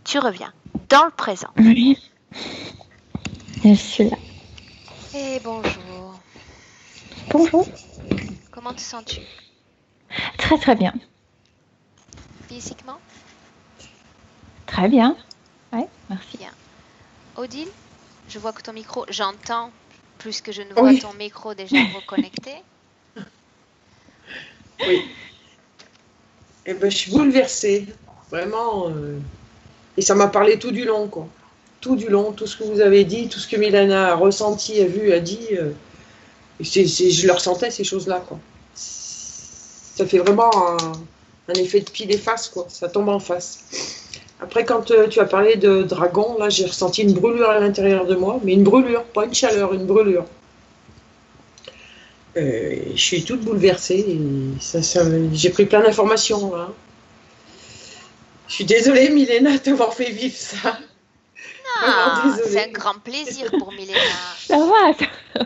tu reviens dans le présent. Oui. Je suis là. Et bonjour. Bonjour. Comment te sens-tu? Très très bien. Physiquement? Très bien. Oui, merci. Bien. Odile, je vois que ton micro, j'entends plus que je ne vois Oui. ton micro déjà reconnecté. Oui. Et ben, je suis bouleversée. Vraiment. Et ça m'a parlé tout du long, quoi. Tout du long, tout ce que vous avez dit, tout ce que Milena a ressenti, a vu, a dit. Je le ressentais, ces choses-là, quoi. Ça fait vraiment un effet de pile et face, quoi. Ça tombe en face. Après, quand tu as parlé de dragon, là, j'ai ressenti une brûlure à l'intérieur de moi, mais une brûlure, pas une chaleur, une brûlure. Je suis toute bouleversée et j'ai pris plein d'informations, là. Je suis désolée, Milena, d'avoir fait vivre ça. Ah, Vraiment désolée. c'est un grand plaisir pour Milena. Ça va,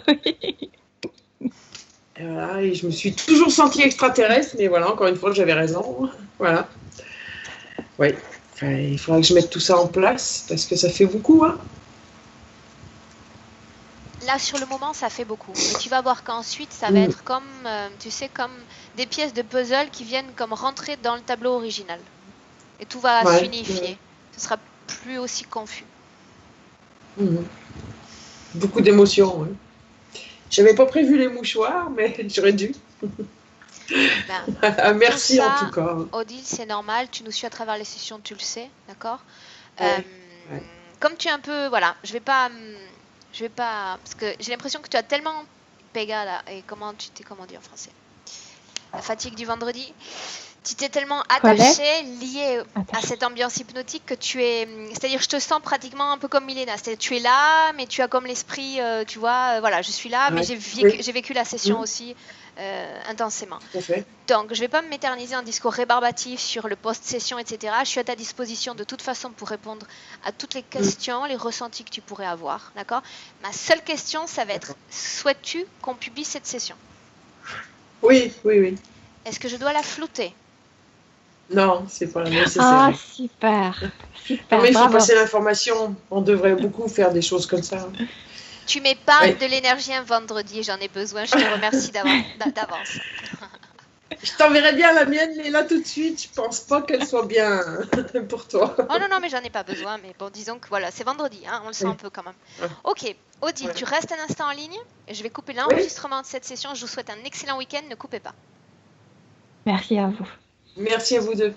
oui. Et voilà, et je me suis toujours sentie extraterrestre, mais voilà, encore une fois, j'avais raison. Voilà. Oui, il faudra que je mette tout ça en place, parce que ça fait beaucoup, hein. Là, sur le moment, ça fait beaucoup. Mais tu vas voir qu'ensuite, ça va être comme, tu sais, comme des pièces de puzzle qui viennent comme rentrer dans le tableau original. Et tout va Ouais, s'unifier. ouais. Ce sera plus aussi confus. Mhm. Beaucoup d'émotions, ouais. J'avais pas prévu les mouchoirs, mais j'aurais dû. Ben, Merci tout en ça, tout cas. Odile, c'est normal. Tu nous suis à travers les sessions, tu le sais, d'accord? Ouais, ouais. Comme tu es un peu, voilà, je vais pas, parce que j'ai l'impression que tu as tellement Pega là, et comment dit en français? La fatigue du vendredi. Tu t'es tellement attaché, lié à cette ambiance hypnotique que tu es, c'est-à-dire je te sens pratiquement un peu comme Milena, c'est-à-dire tu es là, mais tu as comme l'esprit, tu vois, voilà, je suis là, mais Ouais. j'ai vécu la session aussi intensément. Tout à fait. Donc, je ne vais pas me m'éterniser en discours rébarbatif sur le post-session, etc. Je suis à ta disposition de toute façon pour répondre à toutes les questions, les ressentis que tu pourrais avoir, d'accord? Ma seule question, ça va être, souhaites-tu qu'on publie cette session? Oui, oui, oui. Est-ce que je dois la flouter? Non, c'est pas nécessaire. Ah, super. Super, Non, mais il faut bravo. passer l'information. On devrait beaucoup faire des choses comme ça. Tu m'épargnes Oui. de l'énergie un vendredi, j'en ai besoin, je te remercie d'avance. Je t'enverrai bien la mienne, mais là tout de suite, je pense pas qu'elle soit bien pour toi. Oh non, non, mais j'en ai pas besoin, mais bon, disons que voilà, c'est vendredi, hein, on le sent un peu quand même. Ouais. Ok, Odile, Ouais. tu restes un instant en ligne, je vais couper l'enregistrement de cette session, je vous souhaite un excellent week-end, ne coupez pas. Merci à vous. Merci à vous deux.